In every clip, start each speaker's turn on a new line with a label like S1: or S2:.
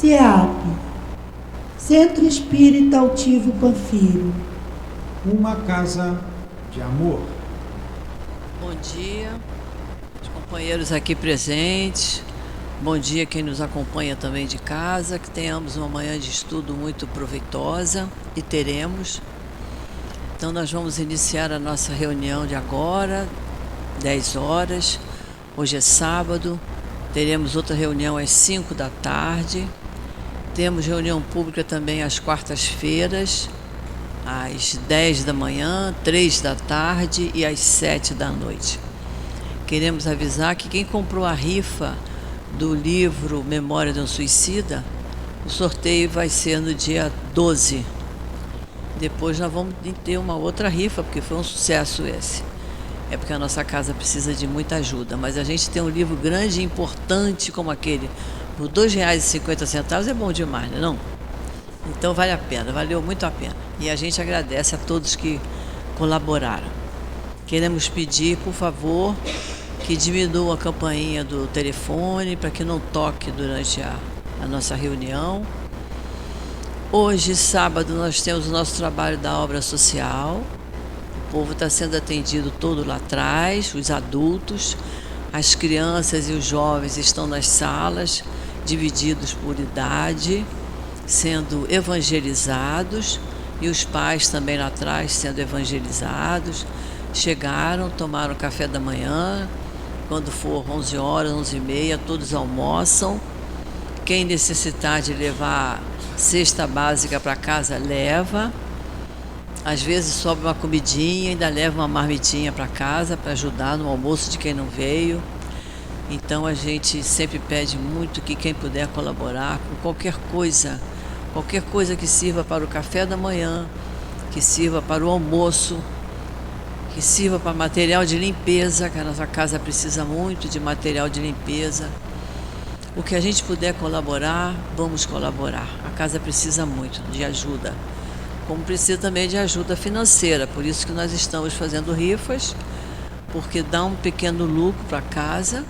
S1: CEAP, Centro Espírita Altivo Panfiro.
S2: Uma casa de amor.
S3: Bom dia, os companheiros aqui presentes. Bom dia quem nos acompanha também de casa. Que tenhamos uma manhã de estudo muito proveitosa, e teremos. Então nós vamos iniciar a nossa reunião de agora, 10 horas. Hoje é sábado. Teremos outra reunião às 5 da tarde. Temos reunião pública também às quartas-feiras, às 10 da manhã, 3 da tarde e às 7 da noite. Queremos avisar que quem comprou a rifa do livro Memória de um Suicida, o sorteio vai ser no dia 12. Depois nós vamos ter uma outra rifa, porque foi um sucesso esse. É porque a nossa casa precisa de muita ajuda, mas a gente tem um livro grande e importante como aquele, por R$ 2,50, é bom demais, não é não? Então vale a pena, valeu muito a pena. E a gente agradece a todos que colaboraram. Queremos pedir, por favor, que diminua a campainha do telefone para que não toque durante a nossa reunião. Hoje, sábado, nós temos o nosso trabalho da obra social. O povo está sendo atendido todo lá atrás, os adultos, as crianças e os jovens estão nas salas, divididos por idade, sendo evangelizados, e os pais também lá atrás sendo evangelizados. Chegaram, tomaram café da manhã, quando for 11 horas, 11h30, todos almoçam. Quem necessitar de levar cesta básica para casa, leva. Às vezes sobra uma comidinha, ainda leva uma marmitinha para casa para ajudar no almoço de quem não veio. Então a gente sempre pede muito que quem puder colaborar com qualquer coisa que sirva para o café da manhã, que sirva para o almoço, que sirva para material de limpeza, que a nossa casa precisa muito de material de limpeza. O que a gente puder colaborar, vamos colaborar. A casa precisa muito de ajuda, como precisa também de ajuda financeira. Por isso que nós estamos fazendo rifas, porque dá um pequeno lucro para a casa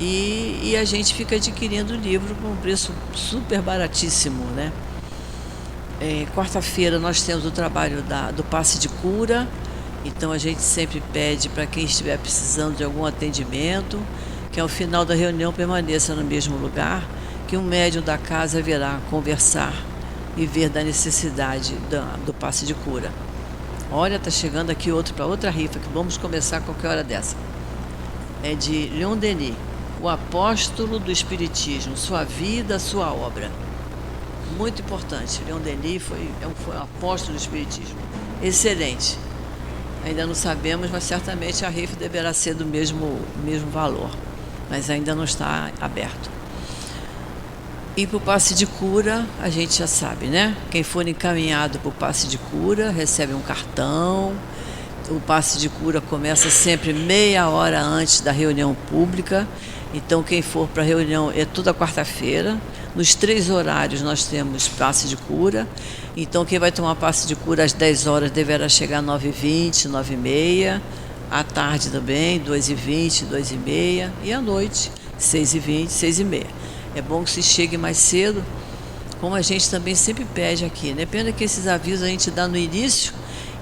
S3: e a gente fica adquirindo o livro por um preço super baratíssimo, né? Quarta-feira nós temos o trabalho do passe de cura. Então a gente sempre pede para quem estiver precisando de algum atendimento, que ao final da reunião permaneça no mesmo lugar, que um médium da casa virá conversar e ver da necessidade do passe de cura. Olha, está chegando aqui outro para outra rifa, que vamos começar a qualquer hora dessa. É de Leon Denis, o apóstolo do Espiritismo, sua vida, sua obra. Muito importante. Leon Denis foi um apóstolo do Espiritismo. Excelente. Ainda não sabemos, mas certamente a rifa deverá ser do mesmo valor, mas ainda não está aberto. E para o passe de cura, a gente já sabe, né? Quem for encaminhado para o passe de cura recebe um cartão. O passe de cura começa sempre meia hora antes da reunião pública. Então quem for para a reunião é toda quarta-feira. Nos 3 horários nós temos passe de cura. Então quem vai tomar passe de cura às 10 horas deverá chegar às 9h20, 9h30. À tarde também, 2h20, 2h30. E à noite, 6h20, 6h30. É bom que se chegue mais cedo, como a gente também sempre pede aqui, né? Pena que esses avisos a gente dá no início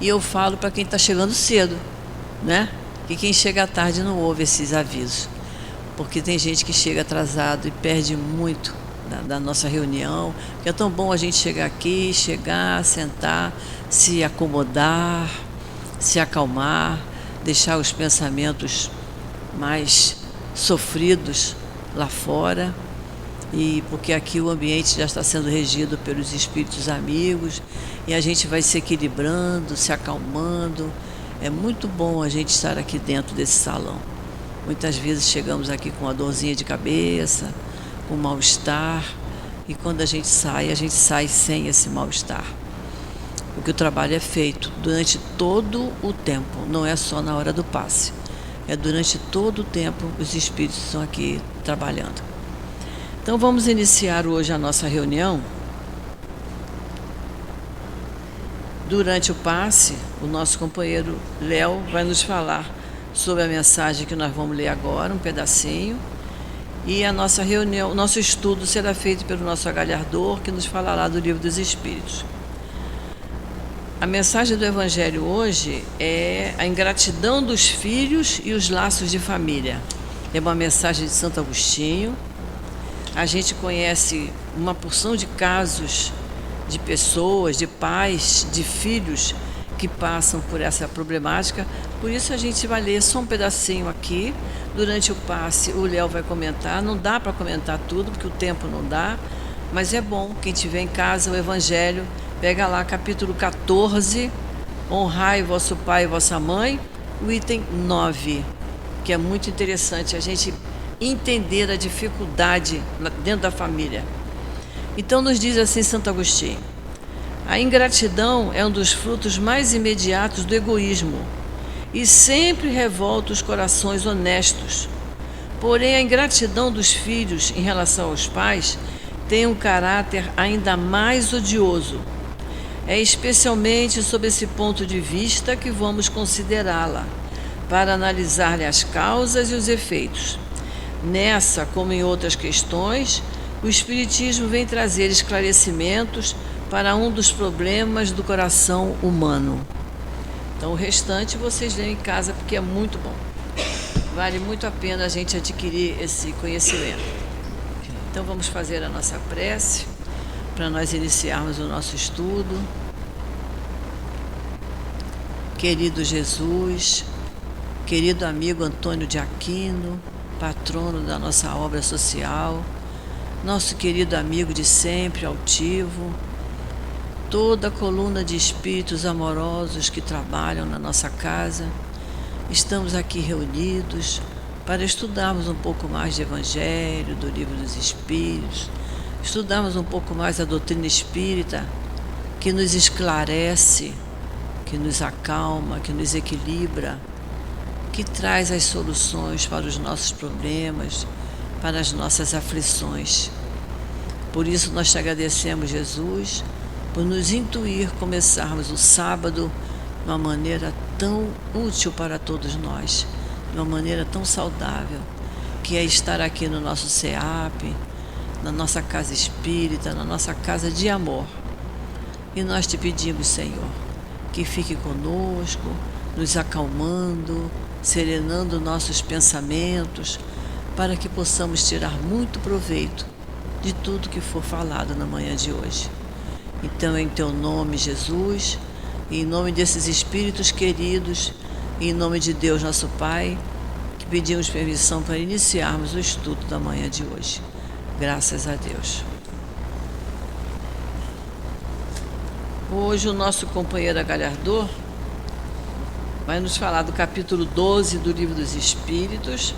S3: e eu falo para quem está chegando cedo, né? Que quem chega à tarde não ouve esses avisos, porque tem gente que chega atrasado e perde muito da nossa reunião, porque é tão bom a gente chegar aqui, sentar, se acomodar, se acalmar, deixar os pensamentos mais sofridos lá fora. E porque aqui o ambiente já está sendo regido pelos espíritos amigos e a gente vai se equilibrando, se acalmando. É muito bom a gente estar aqui dentro desse salão. Muitas vezes chegamos aqui com uma dorzinha de cabeça, com mal-estar, e quando a gente sai sem esse mal-estar. Porque o trabalho é feito durante todo o tempo, não é só na hora do passe. É durante todo o tempo os espíritos estão aqui trabalhando. Então vamos iniciar hoje a nossa reunião. Durante o passe, o nosso companheiro Léo vai nos falar sobre a mensagem que nós vamos ler agora, um pedacinho. E a nossa reunião, nosso estudo será feito pelo nosso agalhardor, que nos falará do Livro dos Espíritos. A mensagem do Evangelho hoje é a ingratidão dos filhos e os laços de família. É uma mensagem de Santo Agostinho. A gente conhece uma porção de casos de pessoas, de pais, de filhos que passam por essa problemática. Por isso a gente vai ler só um pedacinho aqui. Durante o passe o Léo vai comentar. Não dá para comentar tudo, porque o tempo não dá, mas é bom, quem tiver em casa o Evangelho, pega lá capítulo 14, honrai vosso pai e vossa mãe, o item 9, que é muito interessante a gente entender a dificuldade dentro da família. Então nos diz assim Santo Agostinho: a ingratidão é um dos frutos mais imediatos do egoísmo e sempre revolta os corações honestos. Porém, a ingratidão dos filhos em relação aos pais tem um caráter ainda mais odioso. É especialmente sob esse ponto de vista que vamos considerá-la, para analisar-lhe as causas e os efeitos. Nessa, como em outras questões, o Espiritismo vem trazer esclarecimentos para um dos problemas do coração humano. Então, o restante vocês leem em casa, porque é muito bom. Vale muito a pena a gente adquirir esse conhecimento. Então, vamos fazer a nossa prece para nós iniciarmos o nosso estudo. Querido Jesus, querido amigo Antônio de Aquino, patrono da nossa obra social, nosso querido amigo de sempre, altivo, toda a coluna de espíritos amorosos que trabalham na nossa casa, estamos aqui reunidos para estudarmos um pouco mais de Evangelho, do Livro dos Espíritos, estudarmos um pouco mais a doutrina espírita, que nos esclarece, que nos acalma, que nos equilibra, que traz as soluções para os nossos problemas, para as nossas aflições. Por isso nós te agradecemos, Jesus, por nos intuir começarmos o sábado de uma maneira tão útil para todos nós, de uma maneira tão saudável, que é estar aqui no nosso CEAP, na nossa casa espírita, na nossa casa de amor. E nós te pedimos, Senhor, que fique conosco, nos acalmando, serenando nossos pensamentos, para que possamos tirar muito proveito de tudo que for falado na manhã de hoje. Então, em teu nome, Jesus, e em nome desses espíritos queridos, e em nome de Deus, nosso Pai, que pedimos permissão para iniciarmos o estudo da manhã de hoje. Graças a Deus. Hoje o nosso companheiro agalhardor vai nos falar do capítulo 12 do Livro dos Espíritos,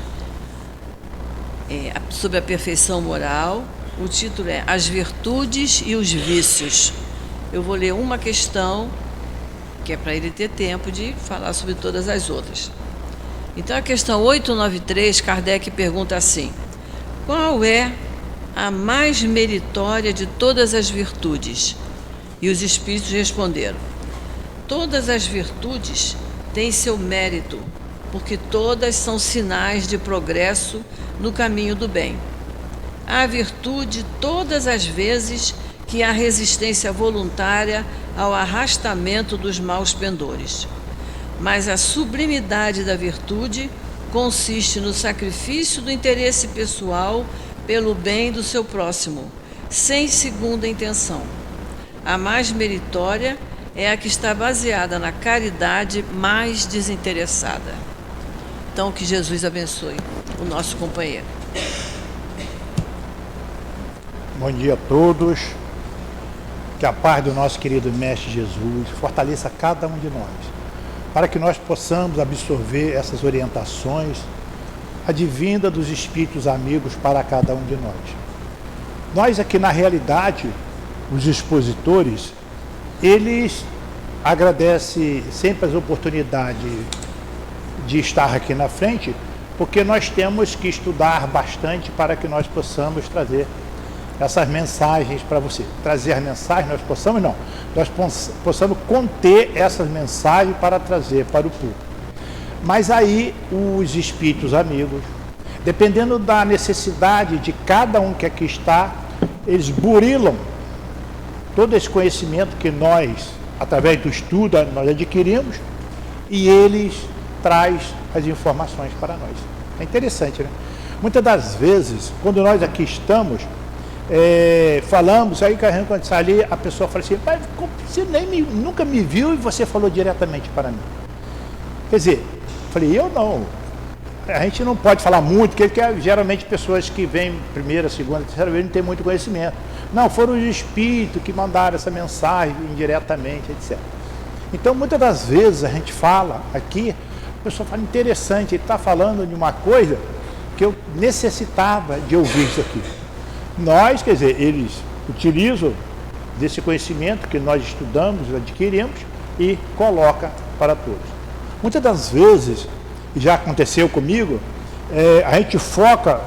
S3: sobre a perfeição moral. O título é As Virtudes e os Vícios. Eu vou ler uma questão, que é para ele ter tempo de falar sobre todas as outras. Então, a questão 893, Kardec pergunta assim: qual é a mais meritória de todas as virtudes? E os Espíritos responderam: todas as virtudes têm seu mérito, porque todas são sinais de progresso no caminho do bem. Há virtude todas as vezes que há resistência voluntária ao arrastamento dos maus pendores. Mas a sublimidade da virtude consiste no sacrifício do interesse pessoal pelo bem do seu próximo, sem segunda intenção. A mais meritória é a que está baseada na caridade mais desinteressada. Então, que Jesus abençoe o nosso companheiro.
S4: Bom dia a todos. Que a paz do nosso querido Mestre Jesus fortaleça cada um de nós, para que nós possamos absorver essas orientações advinda dos Espíritos amigos para cada um de nós. Nós aqui, na realidade, os expositores, eles agradecem sempre as oportunidades de estar aqui na frente, porque nós temos que estudar bastante para que nós possamos trazer essas mensagens para você. Trazer as mensagens, nós possamos conter essas mensagens para trazer para o público. Mas aí os espíritos amigos, Dependendo da necessidade de cada um que aqui está, eles burilam todo esse conhecimento que nós, através do estudo, nós adquirimos, e eles traz as informações para nós. É interessante, né? Muitas das vezes, quando nós aqui estamos, falamos, aí quando sai ali, a pessoa fala assim, mas você nunca me viu e você falou diretamente para mim. Quer dizer, falei, eu não. A gente não pode falar muito, porque geralmente pessoas que vêm primeira, segunda, terceira vez não têm muito conhecimento. Não, foram os espíritos que mandaram essa mensagem indiretamente, etc. Então, muitas das vezes a gente fala aqui, a pessoa fala, interessante, ele está falando de uma coisa que eu necessitava de ouvir isso aqui. Nós, quer dizer, eles utilizam desse conhecimento que nós estudamos, adquirimos e coloca para todos. Muitas das vezes, já aconteceu comigo, a gente foca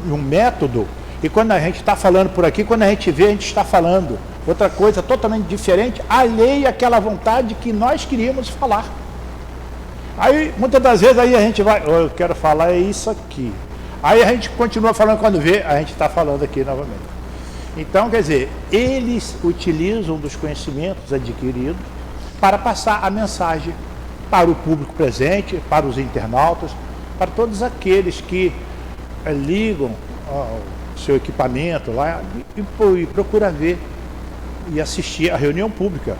S4: em um método e quando a gente está falando por aqui, quando a gente vê, a gente está falando outra coisa totalmente diferente, alheia àquela vontade que nós queríamos falar. Aí, muitas das vezes, aí a gente vai, eu quero falar isso aqui. Aí a gente continua falando, quando vê, a gente está falando aqui novamente. Então, quer dizer, eles utilizam dos conhecimentos adquiridos para passar a mensagem para o público presente, para os internautas, para todos aqueles que ligam o seu equipamento lá e procura ver e assistir a reunião pública.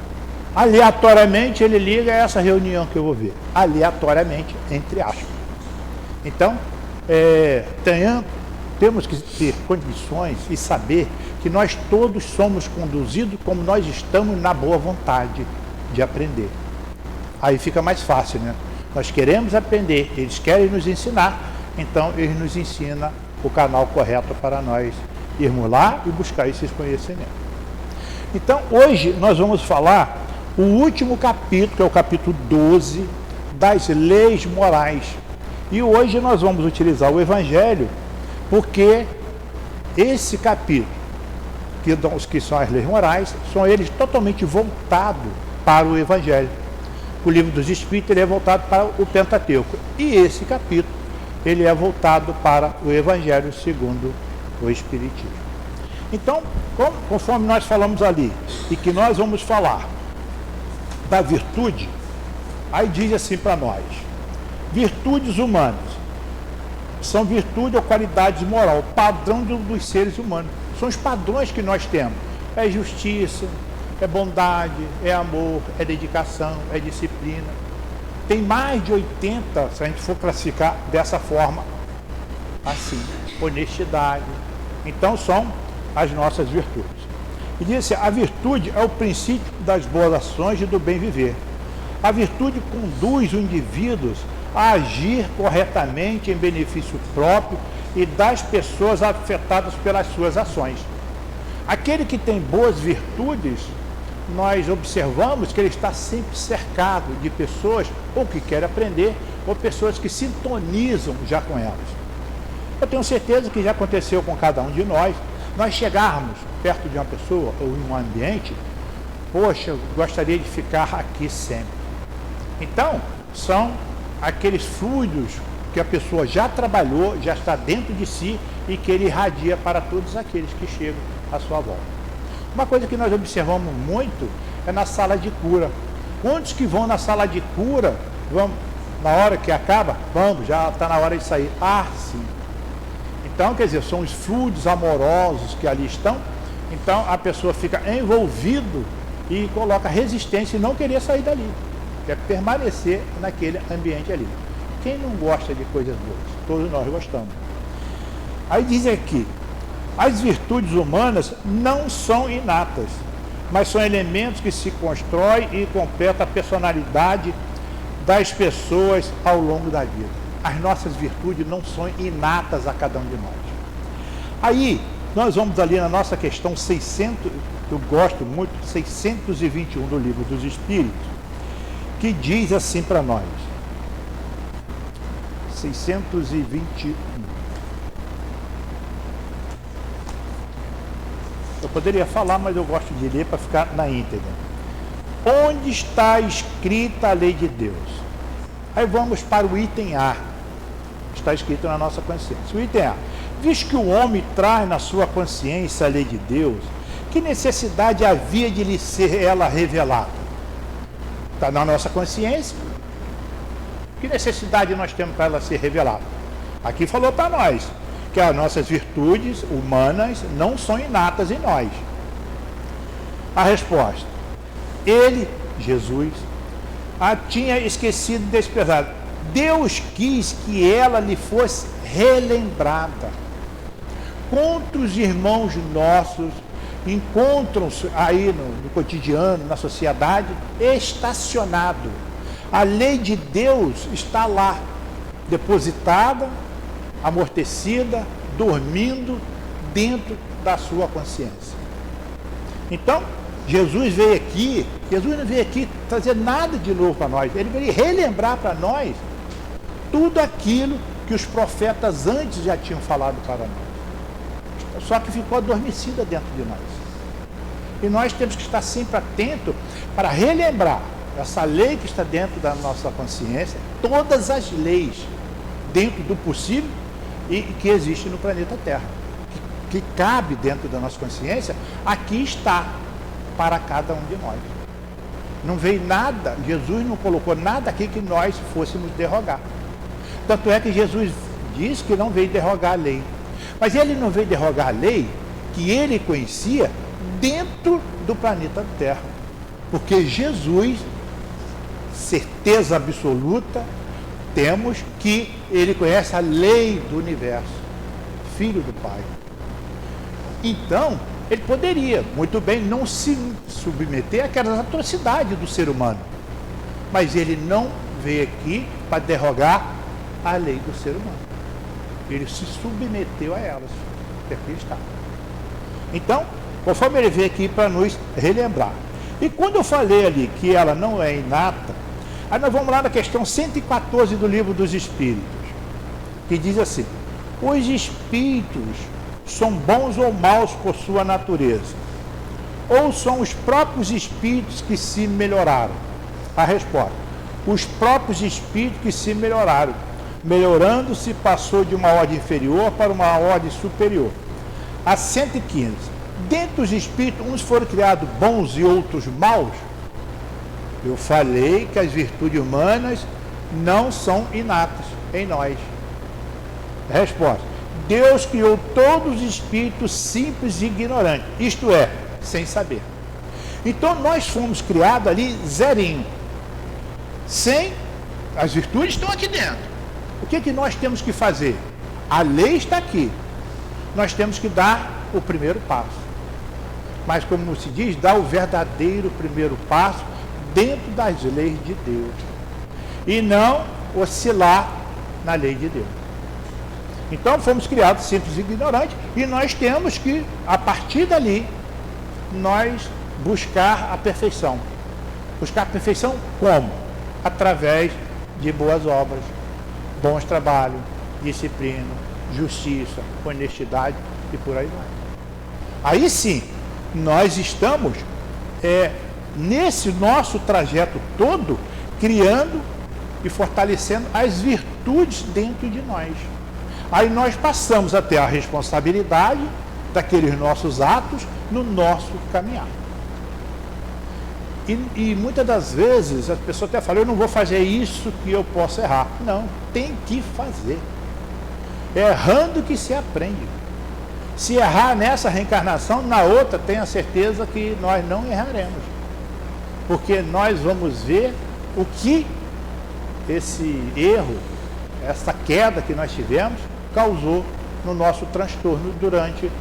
S4: Aleatoriamente ele liga essa reunião que eu vou ver. Aleatoriamente, entre aspas. Então, temos que ter condições e saber que nós todos somos conduzidos como nós estamos na boa vontade de aprender. Aí fica mais fácil, né? Nós queremos aprender, eles querem nos ensinar, então eles nos ensinam o canal correto para nós irmos lá e buscar esses conhecimentos. Então, hoje nós vamos falar o último capítulo, que é o capítulo 12 das leis morais. E hoje nós vamos utilizar o Evangelho, porque esse capítulo, que são as leis morais, são eles totalmente voltados para o Evangelho. O livro dos Espíritos ele é voltado para o Pentateuco. E esse capítulo, ele é voltado para o Evangelho segundo o Espiritismo. Então, conforme nós falamos ali, e que nós vamos falar da virtude, aí diz assim para nós, virtudes humanas, são virtude ou qualidades moral, padrão dos seres humanos, são os padrões que nós temos, é justiça, é bondade, é amor, é dedicação, é disciplina, tem mais de 80, se a gente for classificar dessa forma, assim, honestidade, então são as nossas virtudes. E diz assim, a virtude é o princípio das boas ações e do bem viver. A virtude conduz o indivíduo a agir corretamente em benefício próprio e das pessoas afetadas pelas suas ações. Aquele que tem boas virtudes, nós observamos que ele está sempre cercado de pessoas ou que querem aprender ou pessoas que sintonizam já com elas. Eu tenho certeza que já aconteceu com cada um de nós chegarmos perto de uma pessoa ou em um ambiente, poxa, eu gostaria de ficar aqui sempre. Então, são aqueles fluidos que a pessoa já trabalhou, já está dentro de si e que ele irradia para todos aqueles que chegam à sua volta. Uma coisa que nós observamos muito é na sala de cura. Quantos que vão na sala de cura, vamos, na hora que acaba, vamos, já está na hora de sair. Ah, sim. Então, quer dizer, são os fluidos amorosos que ali estão, então a pessoa fica envolvido e coloca resistência e não querer sair dali, quer permanecer naquele ambiente ali. Quem não gosta de coisas boas? Todos nós gostamos. Aí diz aqui, as virtudes humanas não são inatas, mas são elementos que se constroem e completam a personalidade das pessoas ao longo da vida. As nossas virtudes não são inatas a cada um de nós. Aí, nós vamos ali na nossa questão 600, eu gosto muito, 621 do Livro dos Espíritos, que diz assim para nós, 621. Eu poderia falar, mas eu gosto de ler para ficar na íntegra. Onde está escrita a lei de Deus? Aí vamos para o item A. está escrito na nossa consciência. O item A. Visto que o homem traz na sua consciência a lei de Deus, que necessidade havia de lhe ser ela revelada? Está na nossa consciência. Que necessidade nós temos para ela ser revelada? Aqui falou para nós que as nossas virtudes humanas não são inatas em nós. A resposta: ele, Jesus, a tinha esquecido e desprezado. Deus quis que ela lhe fosse relembrada. Quantos irmãos nossos encontram-se aí no cotidiano, na sociedade, estacionado? A lei de Deus está lá, depositada, amortecida, dormindo dentro da sua consciência. Então, Jesus não veio aqui trazer nada de novo para nós, ele veio relembrar para nós tudo aquilo que os profetas antes já tinham falado para nós. Só que ficou adormecida dentro de nós. E nós temos que estar sempre atentos para relembrar essa lei que está dentro da nossa consciência, todas as leis dentro do possível e que existe no planeta Terra, que cabe dentro da nossa consciência, aqui está para cada um de nós. Não veio nada, Jesus não colocou nada aqui que nós fôssemos derrogar. Tanto é que Jesus diz que não veio derrogar a lei. Mas ele não veio derrogar a lei que ele conhecia dentro do planeta Terra. Porque Jesus, certeza absoluta, temos que ele conhece a lei do universo, Filho do Pai. Então, ele poderia muito bem não se submeter àquelas atrocidades do ser humano. Mas ele não veio aqui para derrogar a lei do ser humano. Ele se submeteu a elas. Aqui está. Então, conforme ele veio aqui para nos relembrar. E quando eu falei ali que ela não é inata, aí nós vamos lá na questão 114 do Livro dos Espíritos, que diz assim: os espíritos são bons ou maus por sua natureza? Ou são os próprios espíritos que se melhoraram? A resposta: os próprios espíritos que se melhoraram. Melhorando-se, passou de uma ordem inferior para uma ordem superior. A 115. Dentre os espíritos, uns foram criados bons e outros maus? Eu falei que as virtudes humanas não são inatas em nós. Resposta: Deus criou todos os espíritos simples e ignorantes, isto é, sem saber. Então nós fomos criados ali zerinho. Sem, as virtudes estão aqui dentro. O que nós temos que fazer? A lei está aqui. Nós temos que dar o primeiro passo. Mas como se diz, dar o verdadeiro primeiro passo dentro das leis de Deus. E não oscilar na lei de Deus. Então fomos criados simples e ignorantes e nós temos que, a partir dali, nós buscar a perfeição. Buscar a perfeição como? Através de boas obras, bons trabalhos, disciplina, justiça, honestidade e por aí vai. Aí sim, nós estamos nesse nosso trajeto todo criando e fortalecendo as virtudes dentro de nós. Aí nós passamos a ter a responsabilidade daqueles nossos atos no nosso caminhar. E muitas das vezes as pessoas até falam: eu não vou fazer isso que eu posso errar. Não, tem que fazer. É errando que se aprende. Se errar nessa reencarnação, na outra tenha certeza que nós não erraremos. Porque nós vamos ver o que esse erro, essa queda que nós tivemos, causou no nosso transtorno durante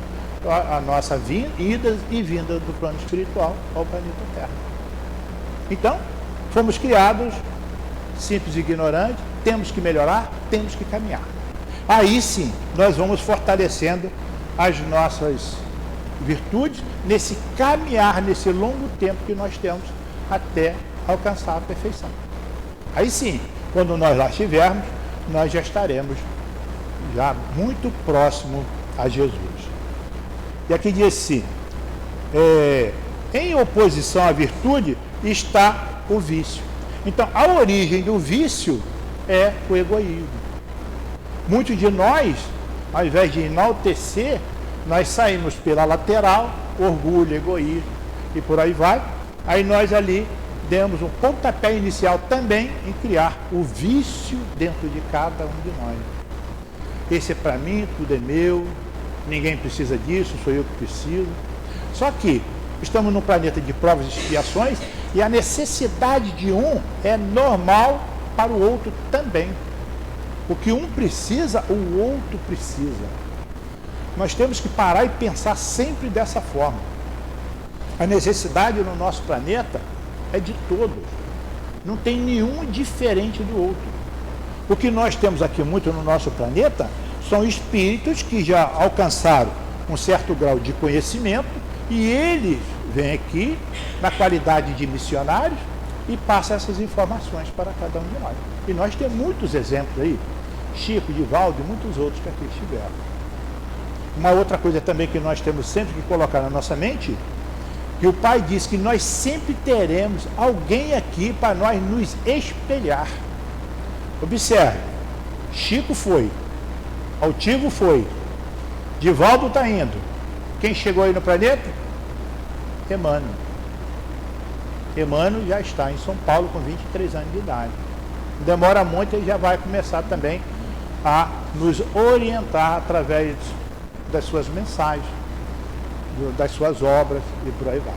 S4: a nossa ida e vinda do plano espiritual ao planeta Terra. Então, fomos criados simples e ignorantes, temos que melhorar, temos que caminhar. Aí sim, nós vamos fortalecendo as nossas virtudes nesse caminhar, nesse longo tempo que nós temos até alcançar a perfeição. Aí sim, quando nós lá estivermos, nós já estaremos já muito próximo a Jesus. E aqui diz assim: em oposição à virtude está o vício. Então, a origem do vício é o egoísmo. Muitos de nós, ao invés de enaltecer, nós saímos pela lateral, orgulho, egoísmo e por aí vai. Aí nós ali demos um pontapé inicial também em criar o vício dentro de cada um de nós. Esse é para mim, tudo é meu, ninguém precisa disso, sou eu que preciso. Só que estamos num planeta de provas e expiações e a necessidade de um é normal para o outro também. O que um precisa, o outro precisa. Nós temos que parar e pensar sempre dessa forma. A necessidade no nosso planeta é de todos. Não tem nenhum diferente do outro. O que nós temos aqui muito no nosso planeta são espíritos que já alcançaram um certo grau de conhecimento e eles vêm aqui na qualidade de missionários e passam essas informações para cada um de nós. E nós temos muitos exemplos aí, Chico, Divaldo e muitos outros que aqui estiveram. Uma outra coisa também que nós temos sempre que colocar na nossa mente, que o Pai diz que nós sempre teremos alguém aqui para nós nos espelhar. Observe, Chico foi, Altivo foi, Divaldo está indo. Quem chegou aí no planeta? Emmanuel. Emmanuel já está em São Paulo com 23 anos de idade. Demora muito, ele já vai começar também a nos orientar através das suas mensagens, das suas obras e por aí vai.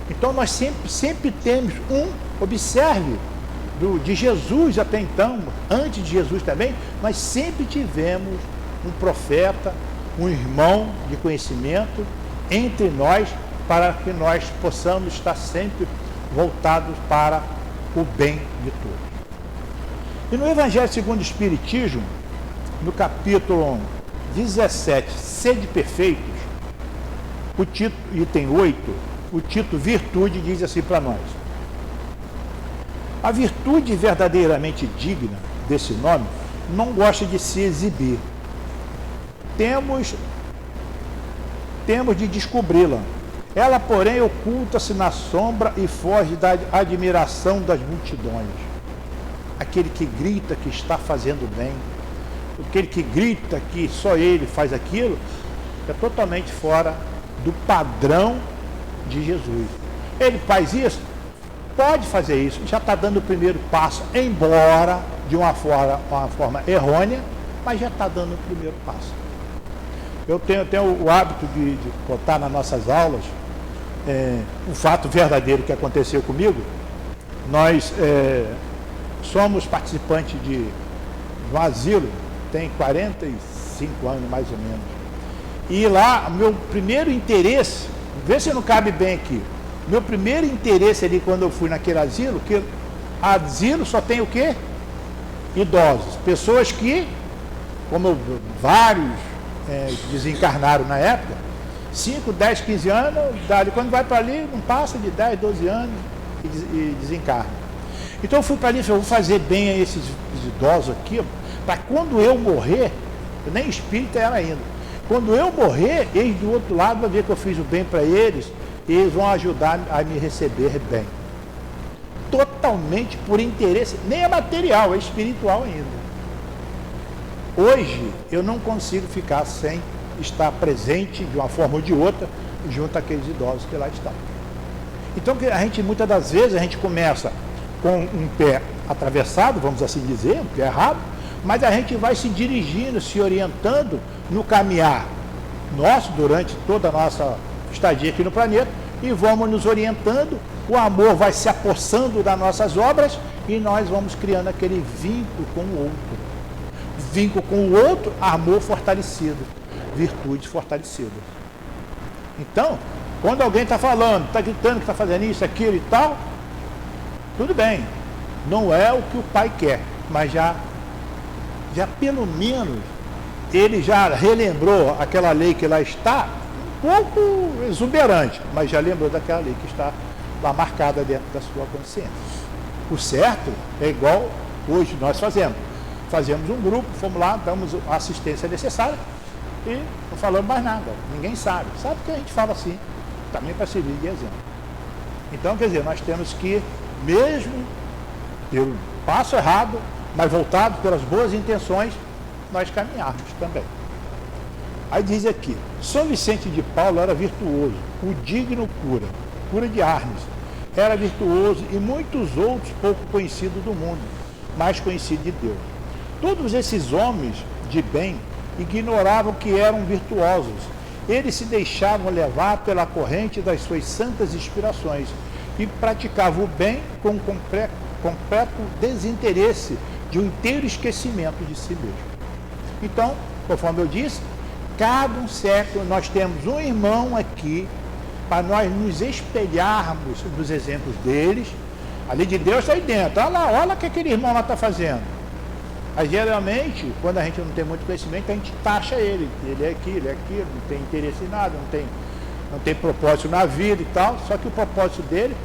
S4: Então nós sempre temos observe, de Jesus até então, antes de Jesus também, nós sempre tivemos um profeta, um irmão de conhecimento entre nós, para que nós possamos estar sempre voltados para o bem de todos. E no Evangelho segundo o Espiritismo, no capítulo 17, Sede Perfeitos, o título, item 8, o título Virtude diz assim para nós: a virtude verdadeiramente digna desse nome não gosta de se exibir. Temos de descobri-la. Ela, porém, oculta-se na sombra e foge da admiração das multidões. Aquele que grita que está fazendo bem, aquele que grita que só ele faz aquilo, é totalmente fora do padrão de Jesus. Ele faz isso? Pode fazer isso, já está dando o primeiro passo, embora de uma forma errônea, mas já está dando o primeiro passo. Eu tenho o hábito de contar nas nossas aulas um fato verdadeiro que aconteceu comigo. Nós somos participantes de um asilo, tem 45 anos mais ou menos. E lá, meu primeiro interesse, vê se não cabe bem aqui, meu primeiro interesse ali quando eu fui naquele asilo, que asilo só tem o quê? Idosos, pessoas que, como vários desencarnaram na época, 5, 10, 15 anos, quando vai para ali, não passa de 10, 12 anos e desencarna. Então eu fui para ali e falei, eu vou fazer bem a esses idosos aqui, para quando eu morrer, eu nem espírita era ainda, quando eu morrer, eles do outro lado vão ver que eu fiz o bem para eles, e eles vão ajudar a me receber bem. Totalmente por interesse, nem é material, é espiritual ainda. Hoje, eu não consigo ficar sem estar presente, de uma forma ou de outra, junto àqueles idosos que lá estão. Então, muitas das vezes, a gente começa com um pé atravessado, vamos assim dizer, um pé errado, mas a gente vai se dirigindo, se orientando no caminhar nosso, durante toda a nossa estadia aqui no planeta, e vamos nos orientando, o amor vai se apossando das nossas obras, e nós vamos criando aquele vínculo com o outro. Vínculo com o outro, amor fortalecido, virtude fortalecida. Então, quando alguém está falando, está gritando que está fazendo isso, aquilo e tal, tudo bem, não é o que o Pai quer, mas já pelo menos ele já relembrou aquela lei que lá está, um pouco exuberante, mas já lembrou daquela lei que está lá marcada dentro da sua consciência. O certo é igual hoje nós fazemos. Fazemos um grupo, fomos lá, damos a assistência necessária e não falamos mais nada. Ninguém sabe. Sabe que a gente fala assim, também para servir de exemplo. Então, quer dizer, nós temos que, mesmo pelo passo errado, mas voltado pelas boas intenções, nós caminharmos também. Aí diz aqui, São Vicente de Paulo era virtuoso, o digno cura de Arnes, era virtuoso e muitos outros pouco conhecidos do mundo, mais conhecidos de Deus. Todos esses homens de bem ignoravam que eram virtuosos. Eles se deixavam levar pela corrente das suas santas inspirações e praticavam o bem com completo desinteresse de um inteiro esquecimento de si mesmo. Então, conforme eu disse, cada um século nós temos um irmão aqui para nós nos espelharmos nos exemplos deles. A lei de Deus está aí dentro. Olha o que aquele irmão lá está fazendo. Aí, geralmente, quando a gente não tem muito conhecimento, a gente taxa ele. Ele é aquilo, não tem interesse em nada, não tem propósito na vida e tal. Só que o propósito dele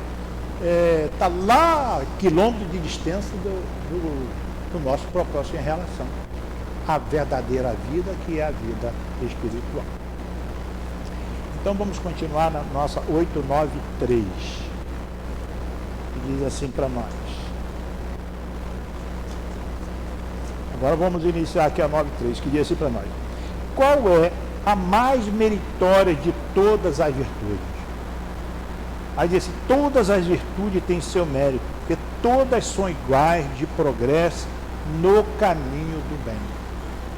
S4: está lá, quilômetros de distância do nosso propósito em relação à verdadeira vida, que é a vida espiritual. Então vamos continuar na nossa 893, que diz assim para nós. Agora vamos iniciar aqui a 93, que diz assim para nós. Qual é a mais meritória de todas as virtudes? Aí diz assim, todas as virtudes têm seu mérito, porque todas são iguais de progresso no caminho do bem.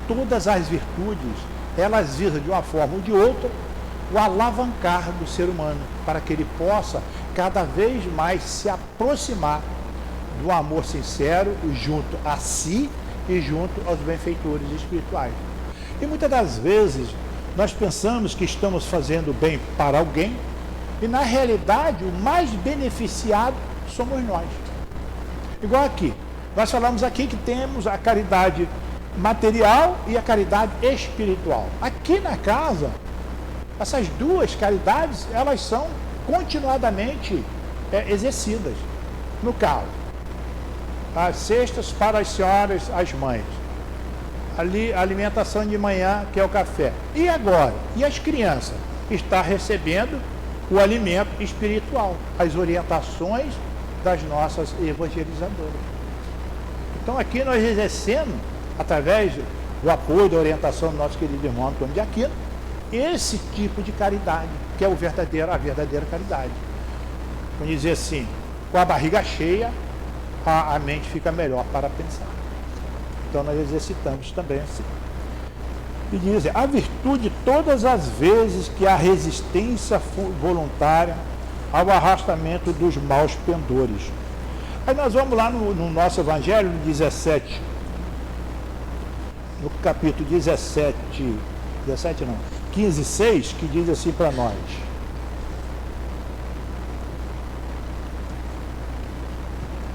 S4: Todas as virtudes, elas visam de uma forma ou de outra o alavancar do ser humano, para que ele possa cada vez mais se aproximar do amor sincero junto a si e junto aos benfeitores espirituais. E muitas das vezes nós pensamos que estamos fazendo bem para alguém e na realidade o mais beneficiado somos nós. Igual aqui, nós falamos aqui que temos a caridade material e a caridade espiritual. Aqui na casa, essas duas caridades, elas são continuadamente exercidas. No caso, as cestas para as senhoras, as mães. Ali, a alimentação de manhã, que é o café. E agora? E as crianças? Está recebendo o alimento espiritual, as orientações das nossas evangelizadoras. Então aqui nós exercemos, através do apoio, da orientação do nosso querido irmão Antônio de Aquino, esse tipo de caridade, que é a verdadeira caridade. Vamos dizer assim, com a barriga cheia, a mente fica melhor para pensar. Então nós exercitamos também assim. E diz, a virtude todas as vezes que há resistência voluntária ao arrastamento dos maus pendores. Aí nós vamos lá no nosso Evangelho, no 17, no capítulo 15, 6, que diz assim para nós.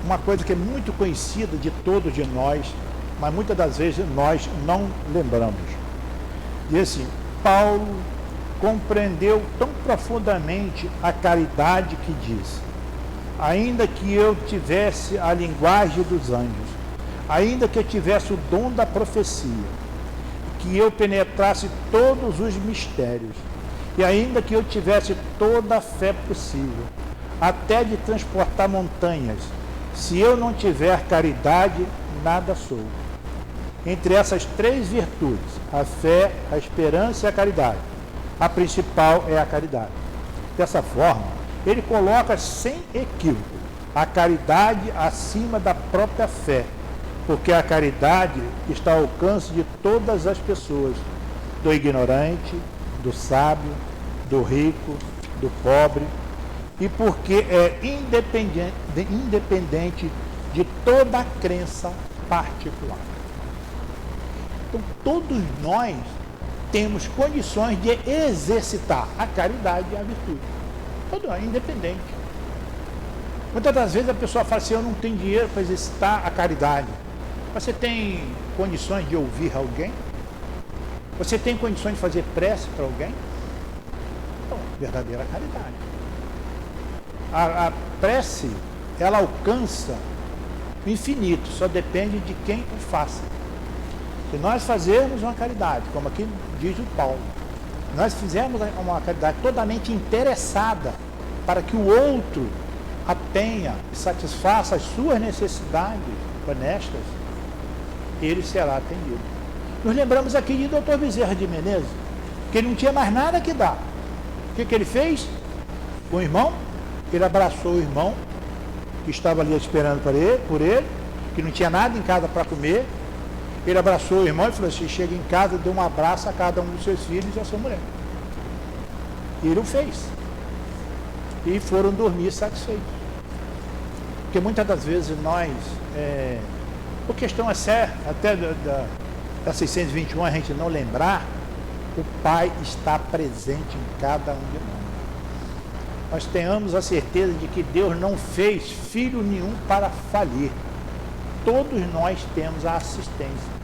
S4: Uma coisa que é muito conhecida de todos de nós, mas muitas das vezes nós não lembramos. Diz assim, Paulo compreendeu tão profundamente a caridade que diz, ainda que eu tivesse a linguagem dos anjos, ainda que eu tivesse o dom da profecia, que eu penetrasse todos os mistérios, e ainda que eu tivesse toda a fé possível, até de transportar montanhas, se eu não tiver caridade, nada sou. Entre essas três virtudes, a fé, a esperança e a caridade, a principal é a caridade. Dessa forma, ele coloca sem equívoco a caridade acima da própria fé, porque a caridade está ao alcance de todas as pessoas, do ignorante, do sábio, do rico, do pobre, e porque é independente de toda a crença particular. Então, todos nós temos condições de exercitar a caridade e a virtude. Todo nós, independente. Muitas das vezes a pessoa fala assim, eu não tenho dinheiro para exercitar a caridade. Você tem condições de ouvir alguém? Você tem condições de fazer prece para alguém? Então, verdadeira caridade. A prece, ela alcança o infinito, só depende de quem o faça. Se nós fazermos uma caridade, como aqui diz o Paulo, nós fizermos uma caridade totalmente interessada para que o outro a tenha e satisfaça as suas necessidades honestas, ele será atendido. Nos lembramos aqui de Dr. Bezerra de Menezes, que ele não tinha mais nada que dar. O que ele fez? Com o irmão, ele abraçou o irmão, que estava ali esperando por ele, que não tinha nada em casa para comer. Ele abraçou o irmão e falou assim: chega em casa, dê um abraço a cada um dos seus filhos e a sua mulher. E ele o fez. E foram dormir satisfeitos. Porque muitas das vezes nós, por questão até da 621, a gente não lembrar, o Pai está presente em cada um de nós. Nós tenhamos a certeza de que Deus não fez filho nenhum para falir. Todos nós temos a assistência.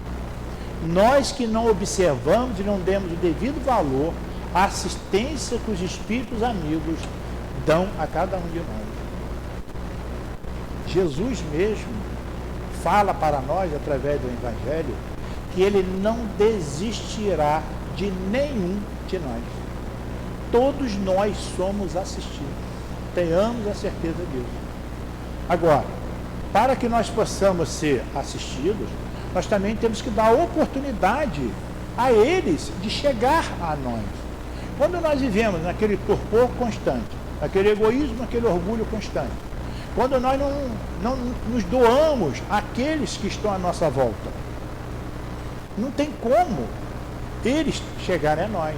S4: Nós que não observamos e não demos o devido valor à assistência que os espíritos amigos dão a cada um de nós. Jesus mesmo fala para nós, através do Evangelho, que ele não desistirá de nenhum de nós. Todos nós somos assistidos. Tenhamos a certeza disso. Agora, para que nós possamos ser assistidos, nós também temos que dar oportunidade a eles de chegar a nós. Quando nós vivemos naquele torpor constante, naquele egoísmo, naquele orgulho constante, quando nós não nos doamos àqueles que estão à nossa volta, não tem como eles chegarem a nós.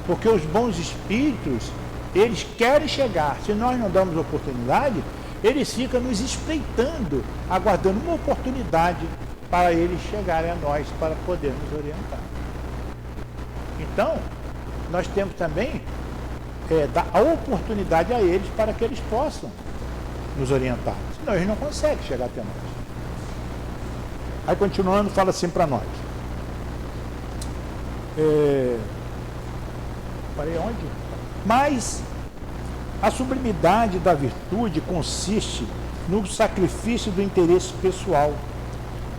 S4: Porque os bons espíritos, eles querem chegar. Se nós não damos oportunidade, eles ficam nos espreitando, aguardando uma oportunidade para eles chegarem a nós, para poder nos orientar. Então, nós temos também dar a oportunidade a eles para que eles possam nos orientar. Senão eles não conseguem chegar até nós. Aí, continuando, fala assim para nós. Parei onde? Mas a sublimidade da virtude consiste no sacrifício do interesse pessoal,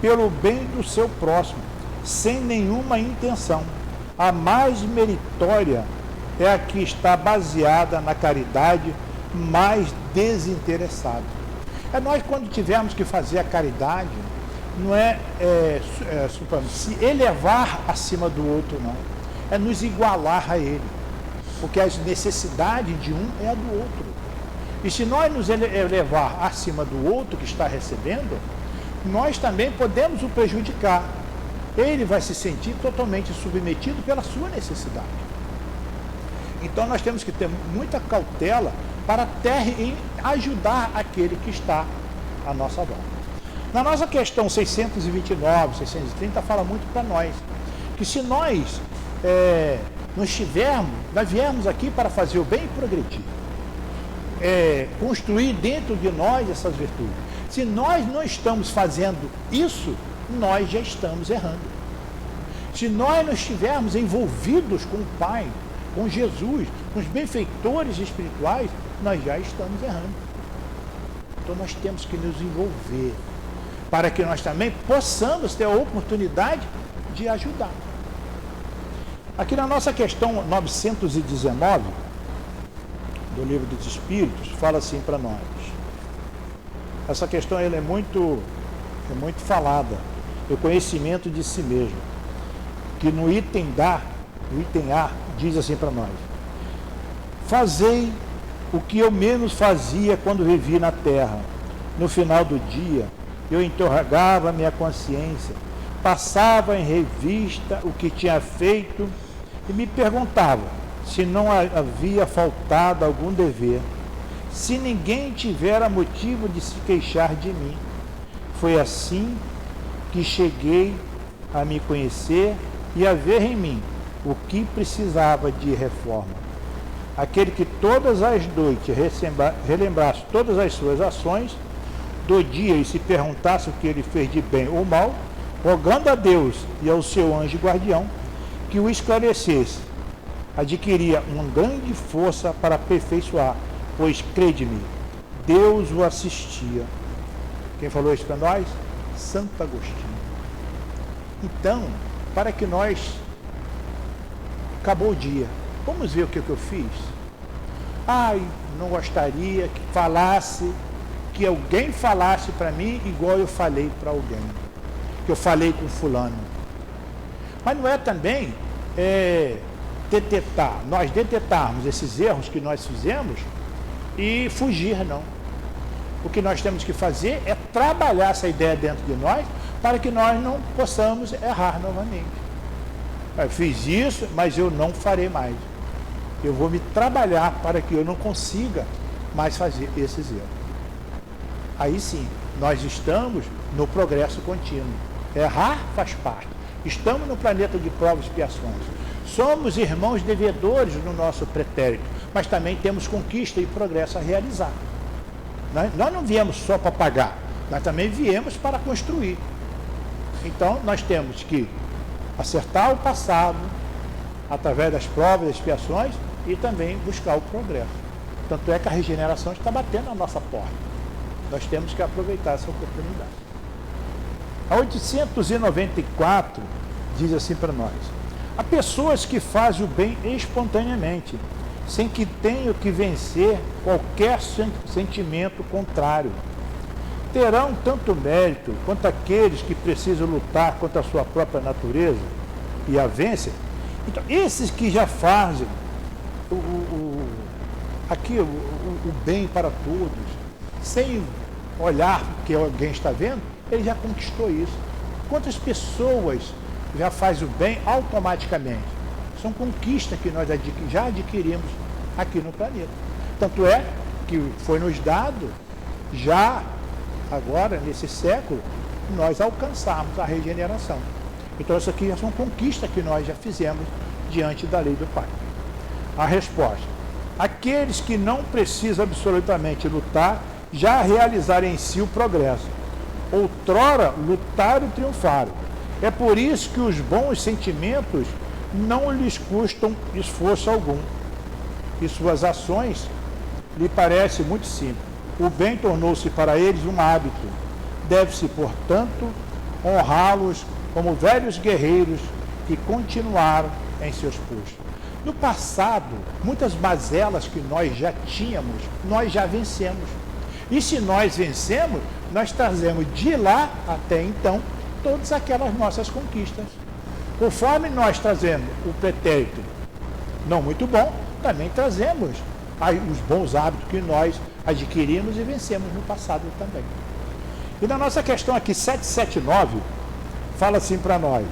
S4: pelo bem do seu próximo, sem nenhuma intenção. A mais meritória é a que está baseada na caridade mais desinteressada. Nós, quando tivermos que fazer a caridade, não se elevar acima do outro, não. É nos igualar a ele. Porque a necessidade de um é a do outro. E se nós nos elevar acima do outro que está recebendo, nós também podemos o prejudicar. Ele vai se sentir totalmente submetido pela sua necessidade. Então nós temos que ter muita cautela para até ajudar aquele que está à nossa volta. Na nossa questão 629, 630, fala muito para nós que se nós nós viemos aqui para fazer o bem e progredir, construir dentro de nós essas virtudes. Se nós não estamos fazendo isso, nós já estamos errando. Se nós não estivermos envolvidos com o Pai, com Jesus, com os benfeitores espirituais, nós já estamos errando. Então nós temos que nos envolver, para que nós também possamos ter a oportunidade de ajudar. Aqui na nossa questão 919, do Livro dos Espíritos, fala assim para nós. Essa questão ela é muito falada, o conhecimento de si mesmo, que no item A, diz assim para nós: fazei o que eu menos fazia quando vivi na terra. No final do dia, eu interrogava minha consciência, passava em revista o que tinha feito e me perguntava se não havia faltado algum dever, se ninguém tivera motivo de se queixar de mim. Foi assim que cheguei a me conhecer e a ver em mim o que precisava de reforma. Aquele que todas as noites relembrasse todas as suas ações do dia e se perguntasse o que ele fez de bem ou mal, rogando a Deus e ao seu anjo guardião que o esclarecesse, adquiria uma grande força para aperfeiçoar, pois, crede-me, Deus o assistia. Quem falou isso para nós? Santo Agostinho. Então, para que nós... Acabou o dia. Vamos ver o que eu fiz? Não gostaria que alguém falasse para mim igual eu falei para alguém. Que eu falei com fulano. Mas não é também nós detectarmos esses erros que nós fizemos e fugir, não. O que nós temos que fazer é trabalhar essa ideia dentro de nós para que nós não possamos errar novamente. Eu fiz isso, mas eu não farei mais. Eu vou me trabalhar para que eu não consiga mais fazer esses erros. Aí sim, nós estamos no progresso contínuo. Errar faz parte. Estamos no planeta de provas e expiações. Somos irmãos devedores no nosso pretérito, mas também temos conquista e progresso a realizar. Nós não viemos só para pagar, nós também viemos para construir. Então, nós temos que acertar o passado através das provas e expiações e também buscar o progresso. Tanto é que a regeneração está batendo na nossa porta. Nós temos que aproveitar essa oportunidade. A 894 diz assim para nós: há pessoas que fazem o bem espontaneamente, sem que tenham que vencer qualquer sentimento contrário. Terão tanto mérito quanto aqueles que precisam lutar contra a sua própria natureza e a vencem. Então, esses que já fazem o bem para todos, sem olhar que alguém está vendo, ele já conquistou isso. Quantas pessoas já fazem o bem automaticamente? São conquistas que nós já adquirimos aqui no planeta. Tanto é que foi nos dado, já agora, nesse século, nós alcançarmos a regeneração. Então, isso aqui já são conquistas que nós já fizemos diante da lei do Pai. A resposta: aqueles que não precisam absolutamente lutar, já realizaram em si o progresso. Outrora, lutaram e triunfaram. É por isso que os bons sentimentos não lhes custam esforço algum. E suas ações lhe parecem muito simples. O bem tornou-se para eles um hábito. Deve-se, portanto, honrá-los como velhos guerreiros que continuaram em seus postos. No passado, muitas mazelas que nós já tínhamos, nós já vencemos. E se nós vencemos, nós trazemos de lá até então todas aquelas nossas conquistas. Conforme nós trazemos o pretérito não muito bom, também trazemos os bons hábitos que nós adquirimos e vencemos no passado também. E na nossa questão aqui, 779, fala assim para nós: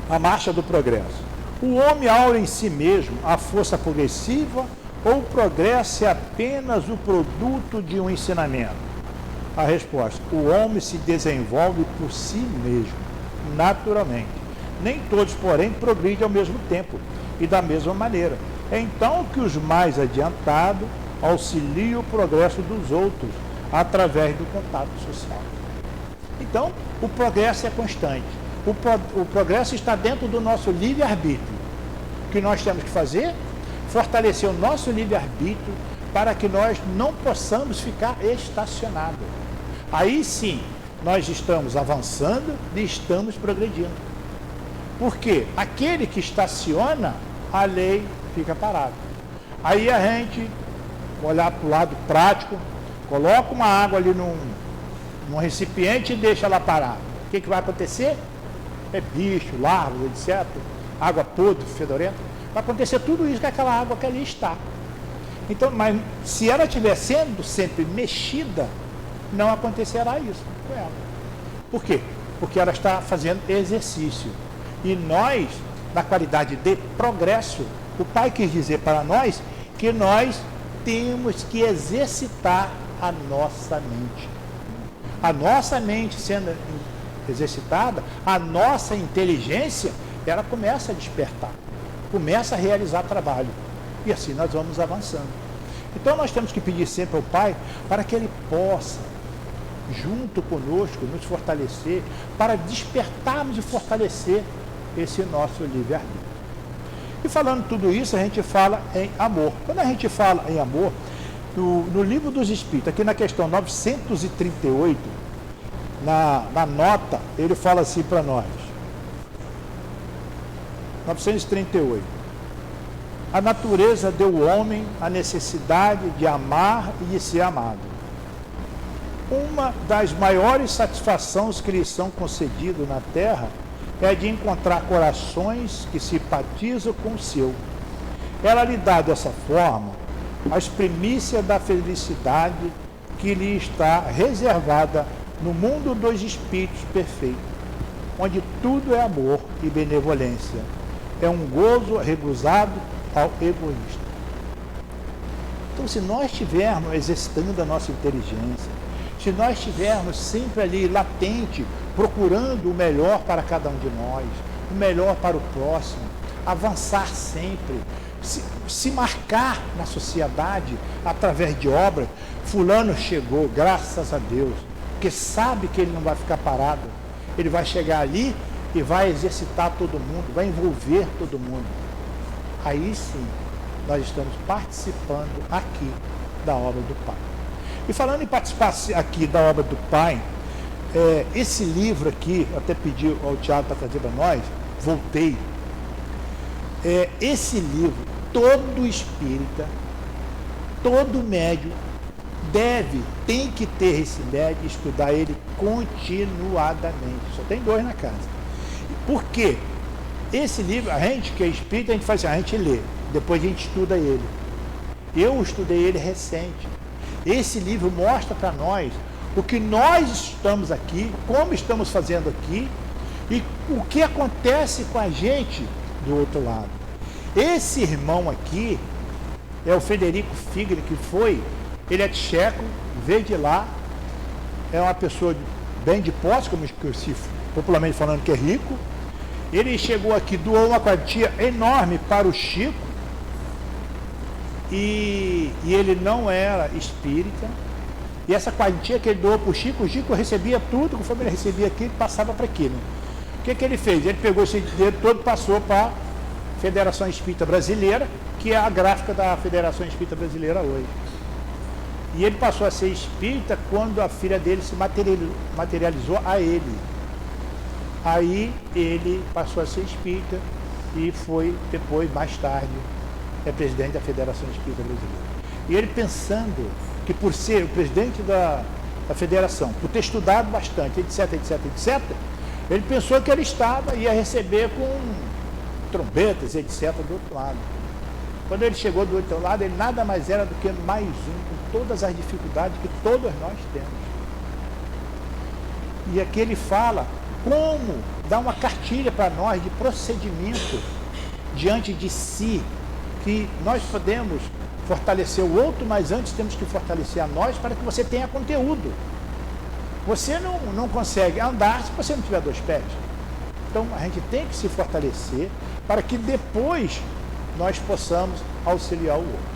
S4: a marcha do progresso. O homem aura em si mesmo a força progressiva ou o progresso é apenas o produto de um ensinamento? A resposta: o homem se desenvolve por si mesmo, naturalmente. Nem todos, porém, progridem ao mesmo tempo e da mesma maneira. É então que os mais adiantados auxiliam o progresso dos outros através do contato social. Então, o progresso é constante. O progresso está dentro do nosso livre-arbítrio. O que nós temos que fazer? Fortalecer o nosso livre-arbítrio para que nós não possamos ficar estacionados. Aí sim, nós estamos avançando e estamos progredindo. Porque aquele que estaciona, a lei fica parada. Aí a gente, olhar para o lado prático, coloca uma água ali num recipiente e deixa ela parada. O que vai acontecer? É bicho, larvas, etc. Água podre, fedorenta. Vai acontecer tudo isso com aquela água que ali está. Então, mas se ela estiver sendo sempre mexida, não acontecerá isso com ela. Por quê? Porque ela está fazendo exercício. E nós, na qualidade de progresso, o Pai quis dizer para nós que nós temos que exercitar a nossa mente. A nossa mente sendo exercitada, a nossa inteligência, ela começa a despertar, começa a realizar trabalho. E assim nós vamos avançando. Então nós temos que pedir sempre ao Pai para que Ele possa, junto conosco, nos fortalecer, para despertarmos e fortalecer esse nosso livre-arbítrio. E falando tudo isso, a gente fala em amor. Quando a gente fala em amor, no Livro dos Espíritos, aqui na questão 938, na nota, ele fala assim para nós. 938. A natureza deu ao homem a necessidade de amar e de ser amado. Uma das maiores satisfações que lhes são concedidas na terra é de encontrar corações que simpatizam com o seu. Ela lhe dá dessa forma as primícias da felicidade que lhe está reservada no mundo dos espíritos perfeitos, onde tudo é amor e benevolência. É um gozo recusado ao egoísta. Então, se nós estivermos exercitando a nossa inteligência, se nós estivermos sempre ali latente, procurando o melhor para cada um de nós, o melhor para o próximo, avançar sempre, se marcar na sociedade através de obras, fulano chegou, graças a Deus, porque sabe que ele não vai ficar parado, ele vai chegar ali e vai exercitar todo mundo, vai envolver todo mundo. Aí sim, nós estamos participando aqui da obra do Pai. E falando em participar aqui da obra do Pai, esse livro aqui, até pedi ao Tiago para trazer para nós, voltei. Esse livro, todo espírita, todo médium tem que ter esse médium e estudar ele continuadamente. Só tem 2 na casa. Por quê? Esse livro, a gente que é espírita, a gente faz assim, a gente lê, depois a gente estuda ele. Eu estudei ele recente. Esse livro mostra para nós o que nós estamos aqui, como estamos fazendo aqui e o que acontece com a gente do outro lado. Esse irmão aqui é o Frederico Figner, ele é tcheco, veio de lá, é uma pessoa bem de posse, como se popularmente falando que é rico. Ele chegou aqui, doou uma quantia enorme para o Chico, e ele não era espírita, e essa quantia que ele doou para o Chico recebia tudo, conforme ele recebia aqui, ele passava para aqui, né? O que ele fez? Ele pegou esse dinheiro todo e passou para a Federação Espírita Brasileira, que é a gráfica da Federação Espírita Brasileira hoje. E ele passou a ser espírita quando a filha dele se materializou a ele. Aí ele passou a ser espírita e foi depois, mais tarde, presidente da Federação Espírita Brasileira. E ele pensando que por ser o presidente da federação, por ter estudado bastante, etc, ele pensou que ele ia receber com trombetas, etc, do outro lado. Quando ele chegou do outro lado, ele nada mais era do que mais um, com todas as dificuldades que todos nós temos. E aqui ele fala como dar uma cartilha para nós de procedimento diante de si, que nós podemos fortalecer o outro, mas antes temos que fortalecer a nós para que você tenha conteúdo. Você não consegue andar se você não tiver 2 pés. Então a gente tem que se fortalecer para que depois nós possamos auxiliar o outro.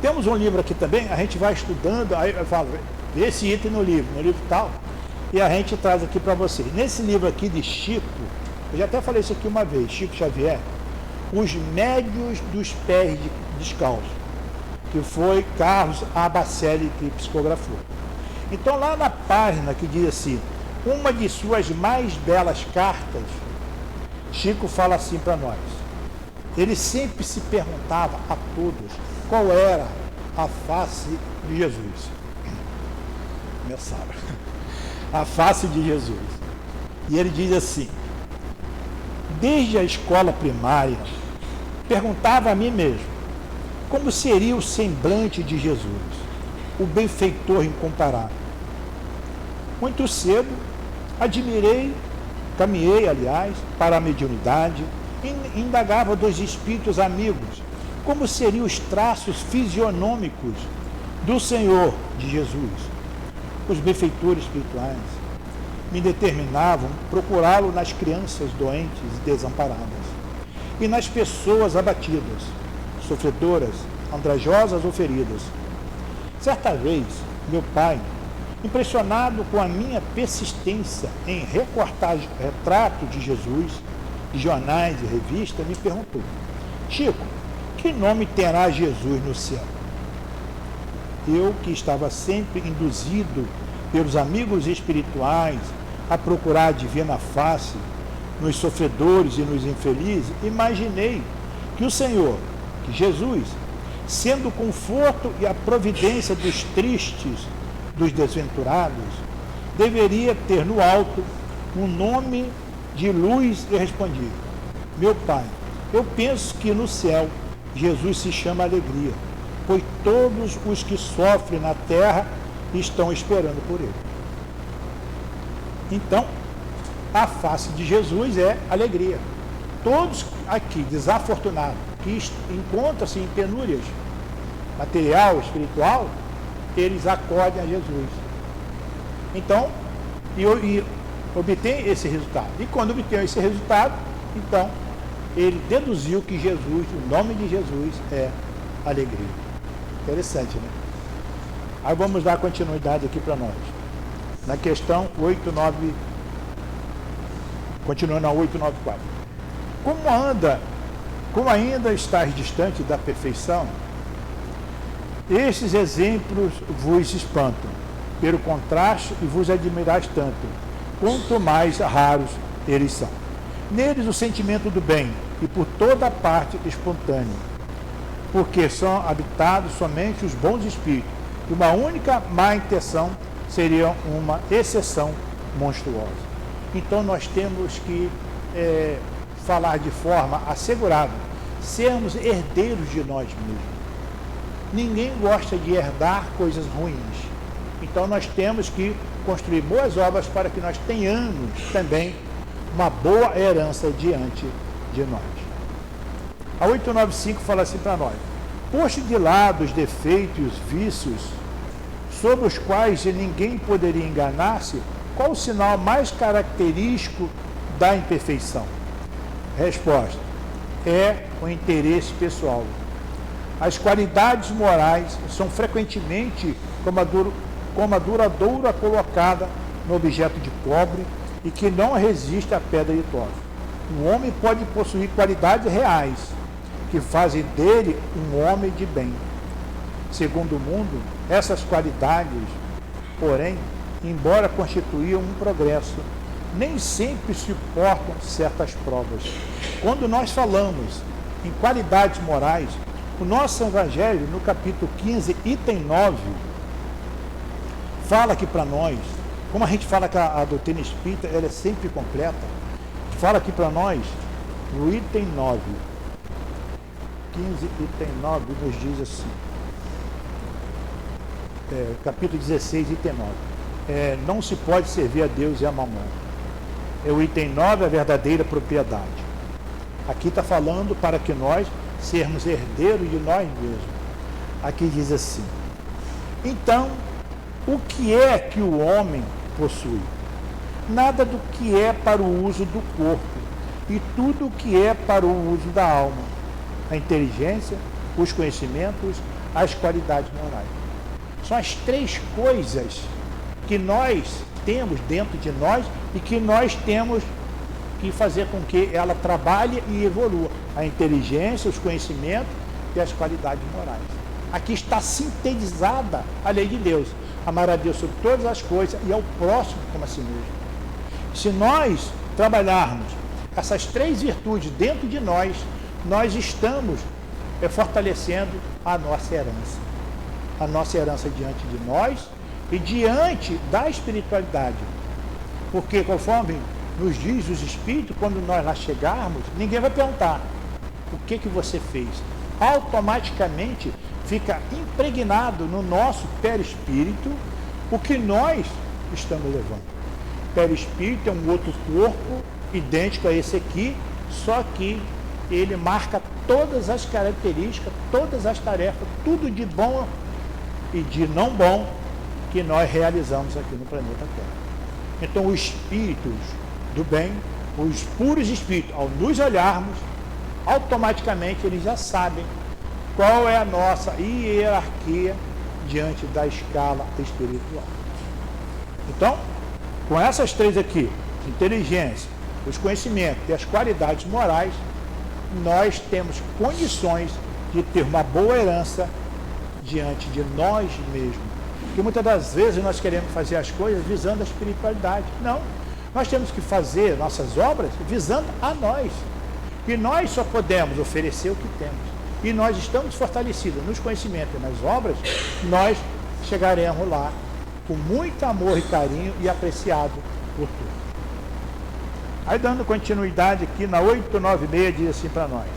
S4: Temos um livro aqui também, a gente vai estudando, aí eu falo, esse item no livro tal, e a gente traz aqui para você. Nesse livro aqui de Chico, eu já até falei isso aqui uma vez, Chico Xavier, Os Médios dos Pés Descalços, que foi Carlos Abacelli que psicografou. Então lá na página que diz assim, uma de suas mais belas cartas, Chico fala assim para nós. Ele sempre se perguntava a todos qual era a face de Jesus. Começaram. A face de Jesus. E ele diz assim, desde a escola primária, perguntava a mim mesmo, como seria o semblante de Jesus, o benfeitor incomparável. Muito cedo, caminhei, aliás, para a mediunidade, e indagava dos espíritos amigos, como seriam os traços fisionômicos do Senhor de Jesus. Os benfeitores espirituais me determinavam procurá-lo nas crianças doentes e desamparadas, e nas pessoas abatidas, sofredoras, andrajosas ou feridas. Certa vez, meu pai, impressionado com a minha persistência em recortar retrato de Jesus, de jornais e revistas, me perguntou, Chico, que nome terá Jesus no céu? Eu, que estava sempre induzido pelos amigos espirituais a procurar a divina face nos sofredores e nos infelizes, imaginei que o Senhor, que Jesus, sendo o conforto e a providência dos tristes, dos desventurados, deveria ter no alto um nome de luz, e respondi: meu Pai, eu penso que no céu Jesus se chama alegria, pois todos os que sofrem na terra estão esperando por ele. Então, a face de Jesus é alegria. Todos aqui desafortunados, que encontram-se em penúrias material, espiritual, eles acodem a Jesus. Então, e obtém esse resultado. E quando obtém esse resultado, então, ele deduziu que Jesus, o nome de Jesus é alegria. Interessante, né? Aí vamos dar continuidade aqui para nós. Na questão 8.9, continuando na 8.9.4. Como ainda estás distante da perfeição, estes exemplos vos espantam, pelo contraste, e vos admirais tanto, quanto mais raros eles são. Neles o sentimento do bem, e por toda parte espontâneo, porque são habitados somente os bons espíritos, e uma única má intenção seria uma exceção monstruosa. Então nós temos que falar de forma assegurada, sermos herdeiros de nós mesmos. Ninguém gosta de herdar coisas ruins. Então nós temos que construir boas obras para que nós tenhamos também uma boa herança diante de nós. A 8.9.5 fala assim para nós: posto de lado os defeitos e os vícios, sobre os quais ninguém poderia enganar-se, qual o sinal mais característico da imperfeição? Resposta: é o interesse pessoal. As qualidades morais são frequentemente como a duradoura colocada no objeto de cobre e que não resiste à pedra de toque. Um homem pode possuir qualidades reais que fazem dele um homem de bem. Segundo o mundo, essas qualidades, porém, embora constituíam um progresso, nem sempre suportam certas provas. Quando nós falamos em qualidades morais, o nosso Evangelho, no capítulo 15, item 9, fala aqui para nós, como a gente fala que a doutrina espírita ela é sempre completa, fala aqui para nós, no item 9, 15, item 9, nos diz assim, capítulo 16, item 9, não se pode servir a Deus e a mamão. É o item 9, a verdadeira propriedade. Aqui está falando para que nós sermos herdeiros de nós mesmos. Aqui diz assim: então, o que é que o homem possui? Nada do que é para o uso do corpo, e tudo o que é para o uso da alma: a inteligência, os conhecimentos, as qualidades morais. São as três coisas que nós temos dentro de nós e que nós temos que fazer com que ela trabalhe e evolua: a inteligência, os conhecimentos e as qualidades morais. Aqui está sintetizada a lei de Deus: amar a Deus sobre todas as coisas e ao próximo como a si mesmo. Se nós trabalharmos essas três virtudes dentro de nós, nós estamos fortalecendo a nossa herança diante de nós e diante da espiritualidade. Porque conforme nos diz os Espíritos, quando nós lá chegarmos, ninguém vai perguntar o que você fez. Automaticamente fica impregnado no nosso perispírito o que nós estamos levando. Perispírito é um outro corpo idêntico a esse aqui, só que ele marca todas as características, todas as tarefas, tudo de bom e de não bom que nós realizamos aqui no planeta Terra. Então os espíritos do bem, os puros espíritos, ao nos olharmos, automaticamente eles já sabem qual é a nossa hierarquia diante da escala espiritual. Então, com essas três aqui, inteligência, os conhecimentos e as qualidades morais, nós temos condições de ter uma boa herança diante de nós mesmos. Porque muitas das vezes nós queremos fazer as coisas visando a espiritualidade. Não. Nós temos que fazer nossas obras visando a nós. E nós só podemos oferecer o que temos. E nós estamos fortalecidos nos conhecimentos e nas obras, nós chegaremos lá com muito amor e carinho e apreciado por todos. Aí dando continuidade aqui na 896 diz assim para nós: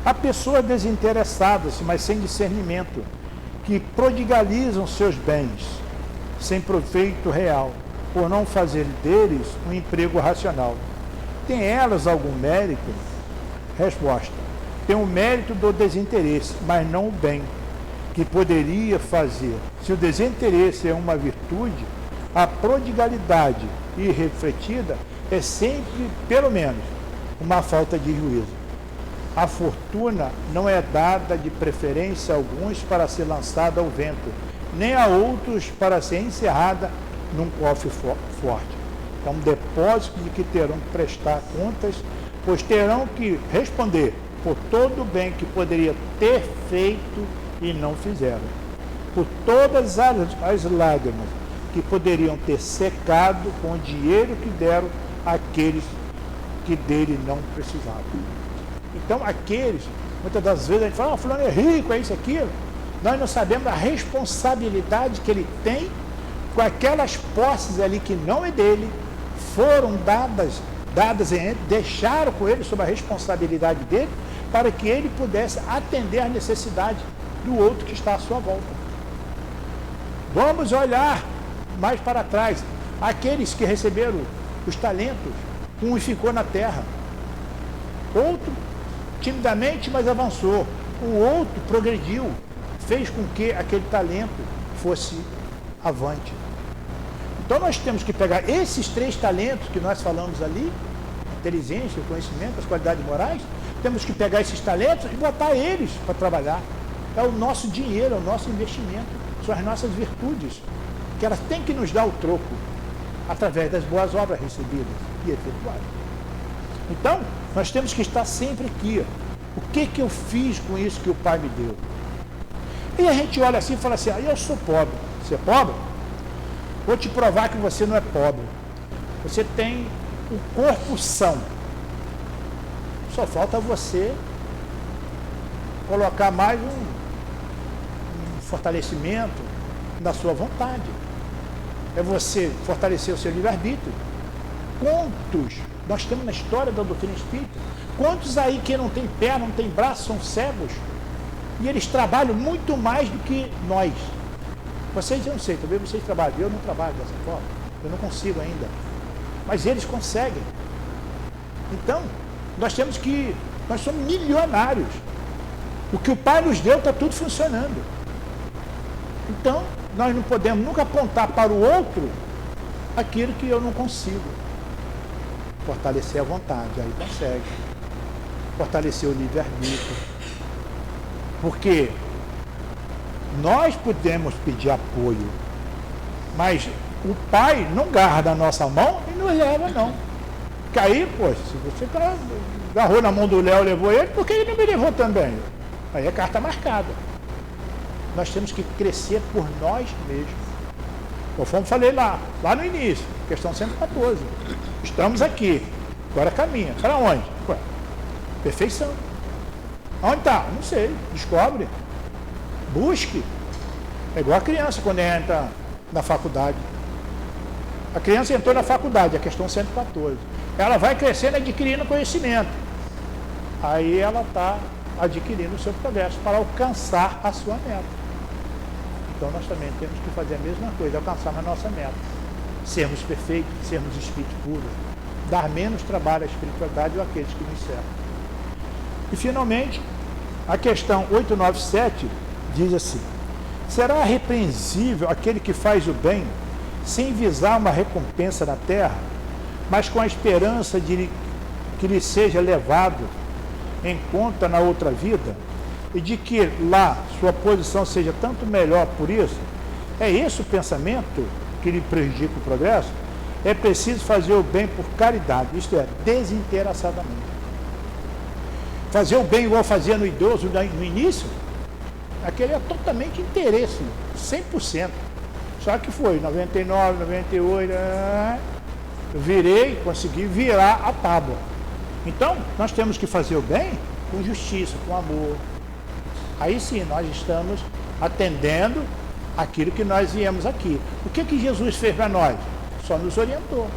S4: há pessoas desinteressadas, mas sem discernimento, que prodigalizam seus bens sem proveito real, por não fazer deles um emprego racional. Tem elas algum mérito? Resposta: tem o mérito do desinteresse, mas não o bem que poderia fazer. Se o desinteresse é uma virtude, a prodigalidade irrefletida é sempre, pelo menos, uma falta de juízo. A fortuna não é dada de preferência a alguns para ser lançada ao vento, nem a outros para ser encerrada num cofre forte. É um depósito de que terão que prestar contas, pois terão que responder por todo o bem que poderia ter feito e não fizeram, por todas as lágrimas que poderiam ter secado com o dinheiro que deram àqueles que dele não precisavam. Então, aqueles, muitas das vezes a gente fala, fulano é rico, é isso, aquilo. Nós não sabemos a responsabilidade que ele tem com aquelas posses ali que não é dele, foram dadas deixaram com ele sob a responsabilidade dele, para que ele pudesse atender às necessidades do outro que está à sua volta. Vamos olhar mais para trás. Aqueles que receberam os talentos, um ficou na terra, outro timidamente, mas avançou, o outro progrediu, fez com que aquele talento fosse avante. Então nós temos que pegar esses 3 talentos que nós falamos ali, inteligência, conhecimento, as qualidades morais, temos que pegar esses talentos e botar eles para trabalhar. É o nosso dinheiro, é o nosso investimento, são as nossas virtudes, que elas têm que nos dar o troco, através das boas obras recebidas e efetuadas. Então, nós temos que estar sempre aqui. O que eu fiz com isso que o Pai me deu? E a gente olha assim e fala assim, eu sou pobre. Você é pobre? Vou te provar que você não é pobre. Você tem o corpo são. Só falta você colocar mais um fortalecimento da sua vontade. É você fortalecer o seu livre-arbítrio. Quantos, nós temos na história da doutrina espírita, quantos aí que não tem perna, não tem braço, são cegos, e eles trabalham muito mais do que nós. Vocês, eu não sei, talvez vocês trabalhem, eu não trabalho dessa forma, eu não consigo ainda, mas eles conseguem. Então, nós somos milionários. O que o Pai nos deu está tudo funcionando. Então, nós não podemos nunca apontar para o outro aquilo que eu não consigo. Fortalecer a vontade, aí consegue. Fortalecer o livre-arbítrio. Porque nós podemos pedir apoio, mas o Pai não garra da nossa mão e não leva, não. Porque aí, se você agarrou na mão do Léo e levou ele, por que ele não me levou também? Aí é carta marcada. Nós temos que crescer por nós mesmos. Conforme falei lá no início, questão 114. Estamos aqui, agora caminha. Para onde? Perfeição. Onde está? Não sei. Descobre. Busque. É igual a criança quando entra na faculdade. A criança entrou na faculdade, a questão 114. Ela vai crescendo, adquirindo conhecimento. Aí ela está adquirindo o seu progresso para alcançar a sua meta. Então nós também temos que fazer a mesma coisa, alcançar a nossa meta. Sermos perfeitos, sermos espíritos puros, dar menos trabalho à espiritualidade ou àqueles que nos cercam. E finalmente, a questão 897 diz assim: será repreensível aquele que faz o bem sem visar uma recompensa na terra, mas com a esperança de que lhe seja levado em conta na outra vida, e de que lá sua posição seja tanto melhor por isso? É esse o pensamento que lhe prejudica o progresso? É preciso fazer o bem por caridade, isto é, desinteressadamente. Fazer o bem igual fazia no idoso no início, aquele é totalmente interesse, 100%. Só que foi 99, 98, eu virei, consegui virar a tábua. Então, nós temos que fazer o bem com justiça, com amor. Aí sim, nós estamos atendendo aquilo que nós viemos aqui. O que Jesus fez para nós? Só nos orientou.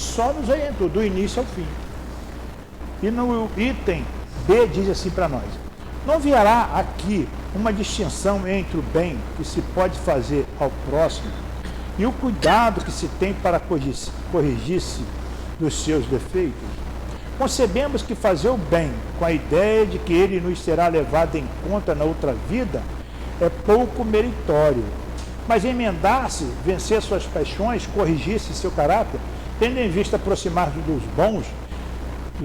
S4: só nos orientou, do início ao fim. E no item B diz assim para nós: não haverá aqui uma distinção entre o bem que se pode fazer ao próximo e o cuidado que se tem para corrigir-se dos seus defeitos. Concebemos que fazer o bem com a ideia de que ele nos será levado em conta na outra vida é pouco meritório. Mas emendar-se, vencer suas paixões, corrigir-se seu caráter, tendo em vista aproximar-se dos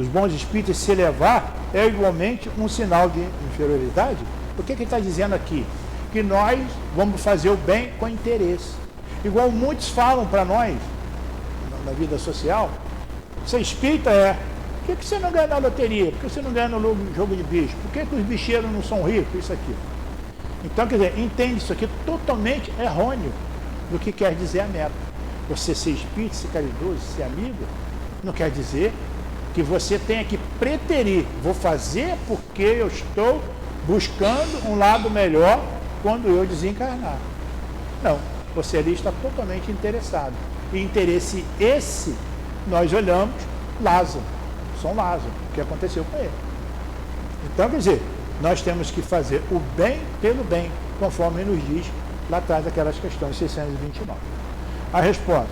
S4: bons espíritos e se elevar, é igualmente um sinal de inferioridade? O que ele está dizendo aqui? Que nós vamos fazer o bem com interesse. Igual muitos falam para nós, na vida social, ser espírita por que você não ganha na loteria? Por que você não ganha no jogo de bicho? Por que os bicheiros não são ricos? Isso aqui. Então, quer dizer, entende isso aqui totalmente errôneo do que quer dizer a meta. Você ser espírita, ser caridoso, ser amigo, não quer dizer que você tenha que preterir. Vou fazer porque eu estou buscando um lado melhor quando eu desencarnar. Não, você ali está totalmente interessado. E interesse esse, nós olhamos Lázaro, São Lázaro, o que aconteceu com ele. Então, quer dizer, nós temos que fazer o bem pelo bem, conforme nos diz lá atrás daquelas questões 629. A resposta: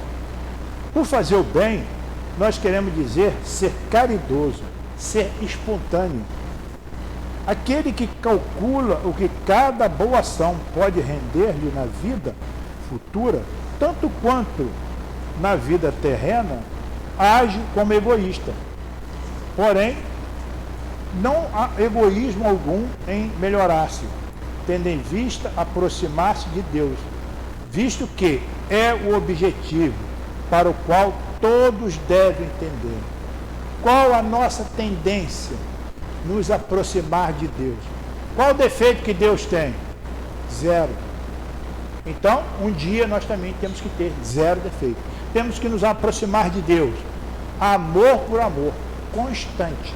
S4: por fazer o bem, nós queremos dizer ser caridoso, ser espontâneo. Aquele que calcula o que cada boa ação pode render-lhe na vida futura, tanto quanto na vida terrena, age como egoísta. Porém, não há egoísmo algum em melhorar-se, tendo em vista aproximar-se de Deus, visto que é o objetivo para o qual todos devem tender. Qual a nossa tendência? Nos aproximar de Deus. Qual o defeito que Deus tem? Zero. Então, um dia nós também temos que ter zero defeito. Temos que nos aproximar de Deus. Amor por amor, constante,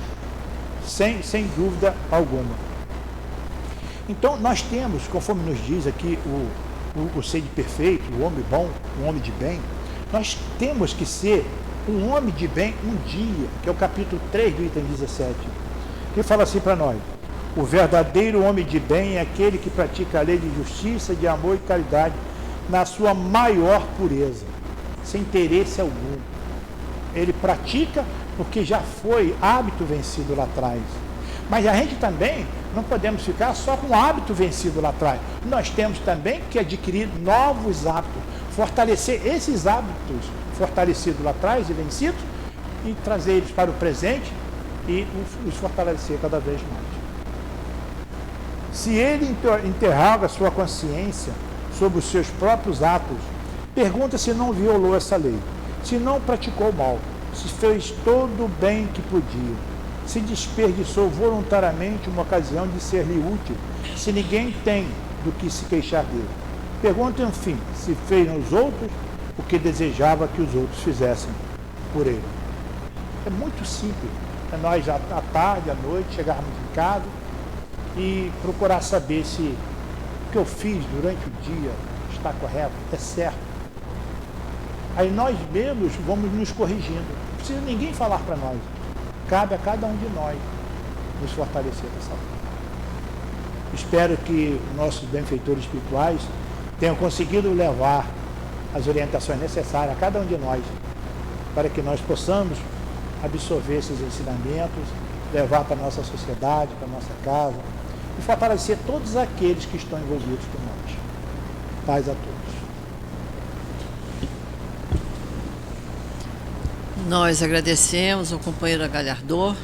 S4: sem dúvida alguma. Então, nós temos, conforme nos diz aqui o ser perfeito, o homem bom, o homem de bem, nós temos que ser um homem de bem um dia, que é o capítulo 3 do item 17, que fala assim para nós: o verdadeiro homem de bem é aquele que pratica a lei de justiça, de amor e caridade na sua maior pureza, sem interesse algum. Ele pratica porque já foi hábito vencido lá atrás. Mas a gente também não podemos ficar só com o hábito vencido lá atrás. Nós temos também que adquirir novos hábitos, fortalecer esses hábitos fortalecidos lá atrás e vencidos e trazer eles para o presente e os fortalecer cada vez mais. Se ele interroga sua consciência sobre os seus próprios atos, pergunta se não violou essa lei, se não praticou mal, se fez todo o bem que podia, se desperdiçou voluntariamente uma ocasião de ser-lhe útil, se ninguém tem do que se queixar dele. Pergunta, enfim, se fez nos outros o que desejava que os outros fizessem por ele. É muito simples. É nós, à tarde, à noite, chegarmos em casa e procurar saber se o que eu fiz durante o dia está correto, é certo. Aí nós mesmos vamos nos corrigindo. Não precisa ninguém falar para nós. Cabe a cada um de nós nos fortalecer dessa forma. Espero que nossos benfeitores espirituais tenham conseguido levar as orientações necessárias a cada um de nós, para que nós possamos absorver esses ensinamentos, levar para a nossa sociedade, para a nossa casa, e fortalecer todos aqueles que estão envolvidos com nós. Paz a todos.
S3: Nós agradecemos ao companheiro Galhardor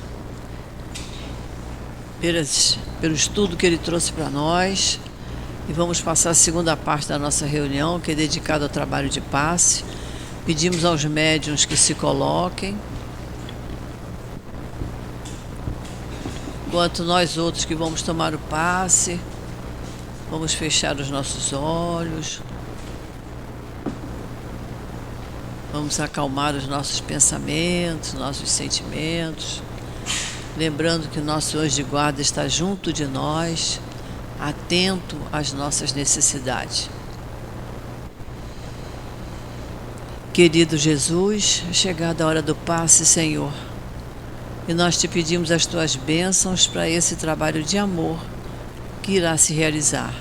S3: pelo estudo que ele trouxe para nós, e vamos passar a segunda parte da nossa reunião, que é dedicada ao trabalho de passe. Pedimos aos médiuns que se coloquem, enquanto nós outros que vamos tomar o passe, vamos fechar os nossos olhos. Vamos acalmar os nossos pensamentos, nossos sentimentos, lembrando que o nosso anjo de guarda está junto de nós, atento às nossas necessidades. Querido Jesus, é chegada a hora do passe, Senhor, e nós te pedimos as tuas bênçãos para esse trabalho de amor que irá se realizar.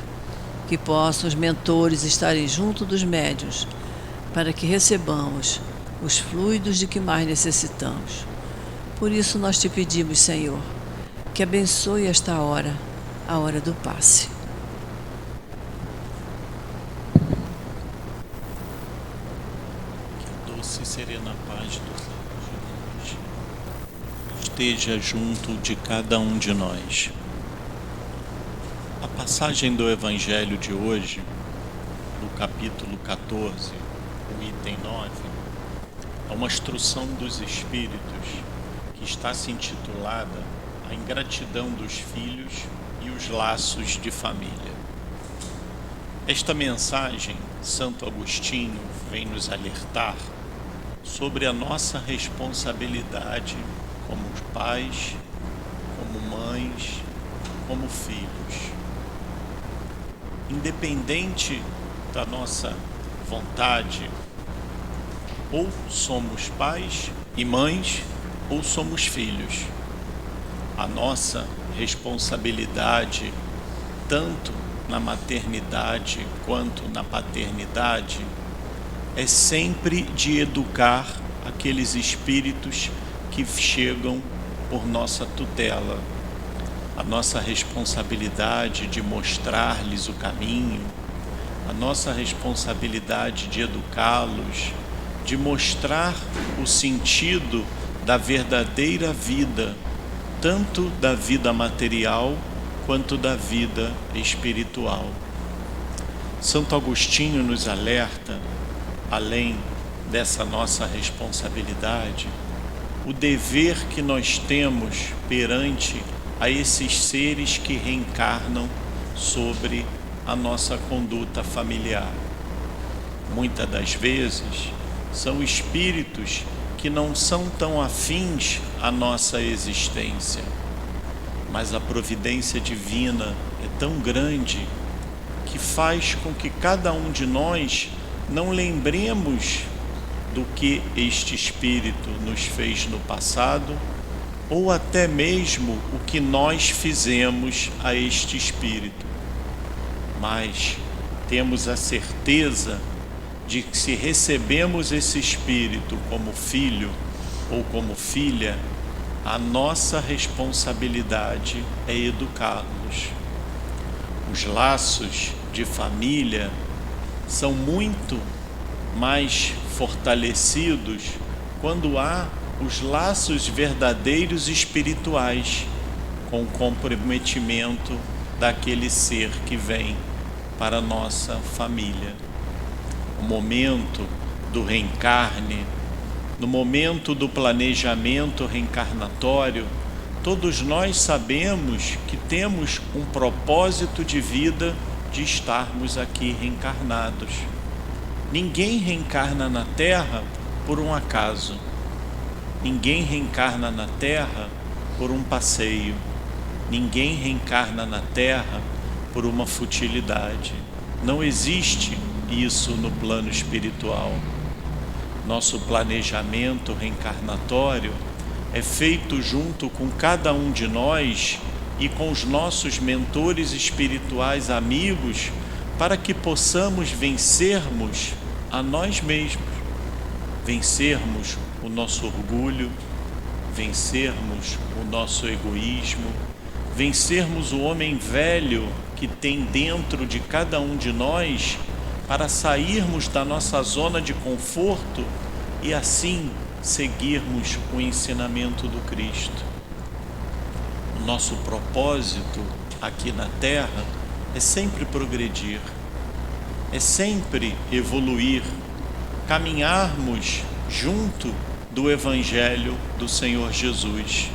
S3: Que possam os mentores estarem junto dos médiuns, para que recebamos os fluidos de que mais necessitamos. Por isso nós te pedimos, Senhor, que abençoe esta hora, a hora do passe.
S5: Que a doce e serena paz do Senhor Jesus esteja junto de cada um de nós. A passagem do Evangelho de hoje, do capítulo 14, o item 9, é uma instrução dos Espíritos que está se intitulada A Ingratidão dos Filhos e os Laços de Família. Esta mensagem, Santo Agostinho vem nos alertar sobre a nossa responsabilidade como pais, como mães, como filhos. Independente da nossa vontade, ou somos pais e mães, ou somos filhos. A nossa responsabilidade, tanto na maternidade quanto na paternidade, é sempre de educar aqueles espíritos que chegam por nossa tutela. A nossa responsabilidade de mostrar-lhes o caminho, a nossa responsabilidade de educá-los, de mostrar o sentido da verdadeira vida, tanto da vida material quanto da vida espiritual. Santo Agostinho nos alerta, além dessa nossa responsabilidade, o dever que nós temos perante a esses seres que reencarnam sobre a nossa conduta familiar. Muitas das vezes são espíritos que não são tão afins à nossa existência, mas a providência divina é tão grande que faz com que cada um de nós não lembremos do que este espírito nos fez no passado, ou até mesmo o que nós fizemos a este espírito. Mas temos a certeza de que se recebemos esse espírito como filho ou como filha, a nossa responsabilidade é educá-los. Os laços de família são muito mais fortalecidos quando há os laços verdadeiros espirituais, com o comprometimento daquele ser que vem para a nossa família. No momento do reencarne, no momento do planejamento reencarnatório, todos nós sabemos que temos um propósito de vida de estarmos aqui reencarnados. Ninguém reencarna na Terra por um acaso. Ninguém reencarna na Terra por um passeio. Ninguém reencarna na Terra por uma futilidade. Não existe isso no plano espiritual. Nosso planejamento reencarnatório é feito junto com cada um de nós e com os nossos mentores espirituais amigos, para que possamos vencermos a nós mesmos, vencermos o nosso orgulho, vencermos o nosso egoísmo, vencermos o homem velho que tem dentro de cada um de nós, para sairmos da nossa zona de conforto e assim seguirmos o ensinamento do Cristo. O nosso propósito aqui na Terra é sempre progredir, é sempre evoluir, caminharmos junto do Evangelho do Senhor Jesus.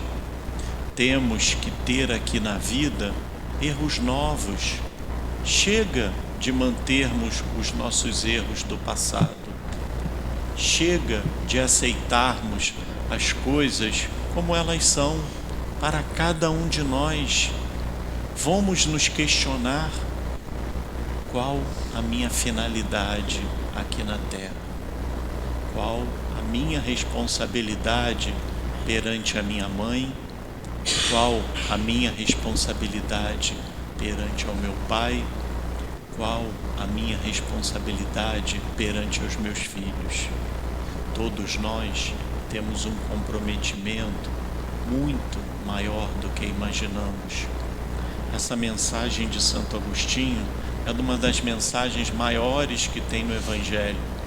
S5: Temos que ter aqui na vida erros novos. Chega de mantermos os nossos erros do passado. Chega de aceitarmos as coisas como elas são para cada um de nós. Vamos nos questionar: qual a minha finalidade aqui na Terra? qual a minha responsabilidade perante a minha mãe, qual a minha responsabilidade perante ao meu pai, qual a minha responsabilidade perante os meus filhos. Todos nós temos um comprometimento muito maior do que imaginamos. Essa mensagem de Santo Agostinho é uma das mensagens maiores que tem no Evangelho,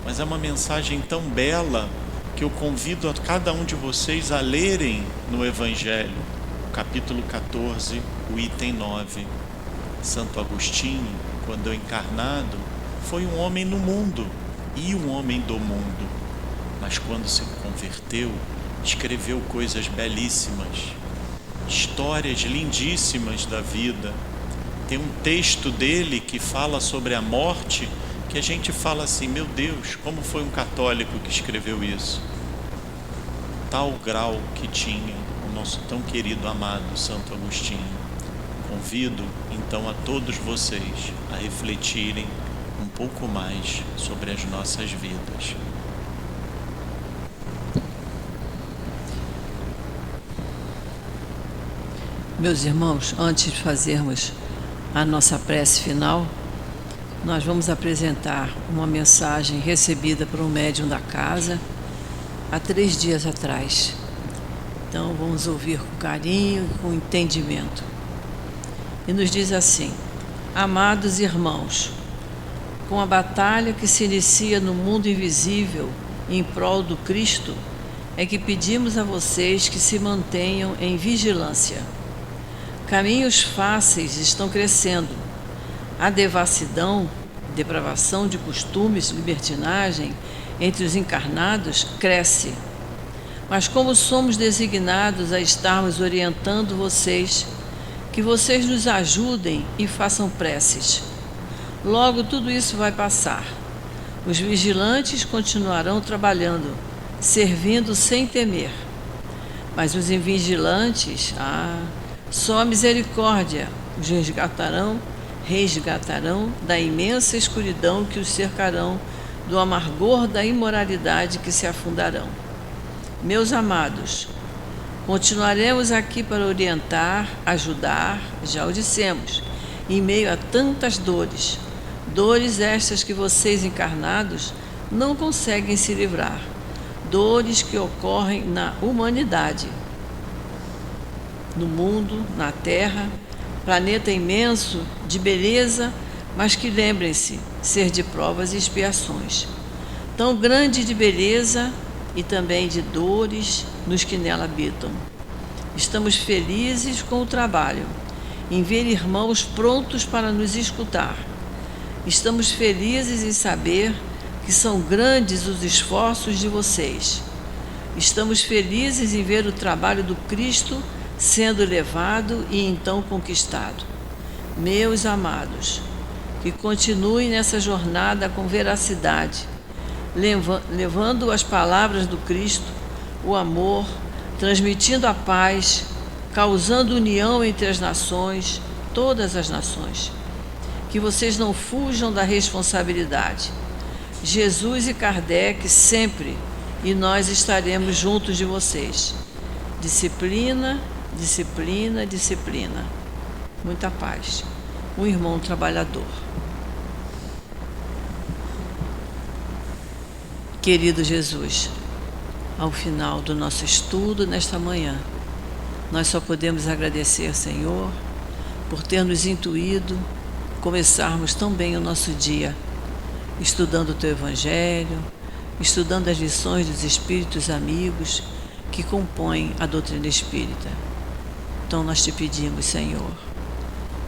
S5: mas é uma mensagem tão bela que eu convido a cada um de vocês a lerem no Evangelho, o capítulo 14, o item 9. Santo Agostinho, quando encarnado, foi um homem no mundo e um homem do mundo, mas quando se converteu, escreveu coisas belíssimas, histórias lindíssimas da vida. Tem um texto dele que fala sobre a morte, que a gente fala assim: meu Deus, como foi um católico que escreveu isso? Tal grau que tinha o nosso tão querido, amado Santo Agostinho. Convido então a todos vocês a refletirem um pouco mais sobre as nossas vidas.
S3: Meus irmãos, antes de fazermos a nossa prece final, nós vamos apresentar uma mensagem recebida por um médium da casa há 3 dias atrás. Então vamos ouvir com carinho e com entendimento. E nos diz assim: amados irmãos, com a batalha que se inicia no mundo invisível em prol do Cristo, é que pedimos a vocês que se mantenham em vigilância. Caminhos fáceis estão crescendo. A devassidão, depravação de costumes, libertinagem entre os encarnados cresce. Mas como somos designados a estarmos orientando vocês, que vocês nos ajudem e façam preces. Logo tudo isso vai passar. Os vigilantes continuarão trabalhando, servindo sem temer. Mas os invigilantes, só a misericórdia os resgatarão da imensa escuridão que os cercarão, do amargor da imoralidade que se afundarão. Meus amados, continuaremos aqui para orientar, ajudar, já o dissemos, em meio a tantas dores, dores estas que vocês encarnados não conseguem se livrar, dores que ocorrem na humanidade, no mundo, na Terra, planeta imenso, de beleza, mas que, lembrem-se, ser de provas e expiações. Tão grande de beleza e também de dores nos que nela habitam. Estamos felizes com o trabalho, em ver irmãos prontos para nos escutar. Estamos felizes em saber que são grandes os esforços de vocês. Estamos felizes em ver o trabalho do Cristo sendo levado e então conquistado. Meus amados, que continuem nessa jornada com veracidade, levando as palavras do Cristo, o amor, transmitindo a paz, causando união entre as nações, todas as nações. Que vocês não fujam da responsabilidade. Jesus e Kardec sempre, e nós estaremos juntos de vocês. Disciplina, disciplina, disciplina. Muita paz. Um irmão trabalhador. Querido Jesus, ao final do nosso estudo nesta manhã, nós só podemos agradecer, Senhor, por ter nos intuído começarmos tão bem o nosso dia, estudando o Teu Evangelho, estudando as lições dos Espíritos amigos que compõem a doutrina espírita. Então nós te pedimos, Senhor,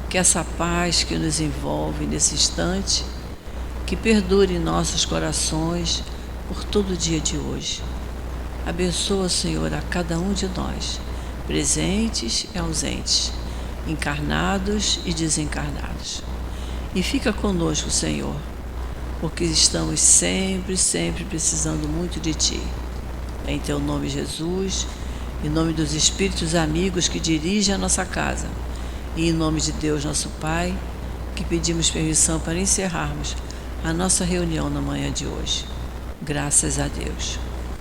S3: que essa paz que nos envolve nesse instante, que perdure em nossos corações por todo o dia de hoje. Abençoa, Senhor, a cada um de nós, presentes e ausentes, encarnados e desencarnados. E fica conosco, Senhor, porque estamos sempre, sempre precisando muito de Ti. Em Teu nome, Jesus, em nome dos Espíritos amigos que dirigem a nossa casa, e em nome de Deus, nosso Pai, que pedimos permissão para encerrarmos a nossa reunião na manhã de hoje. Graças a Deus.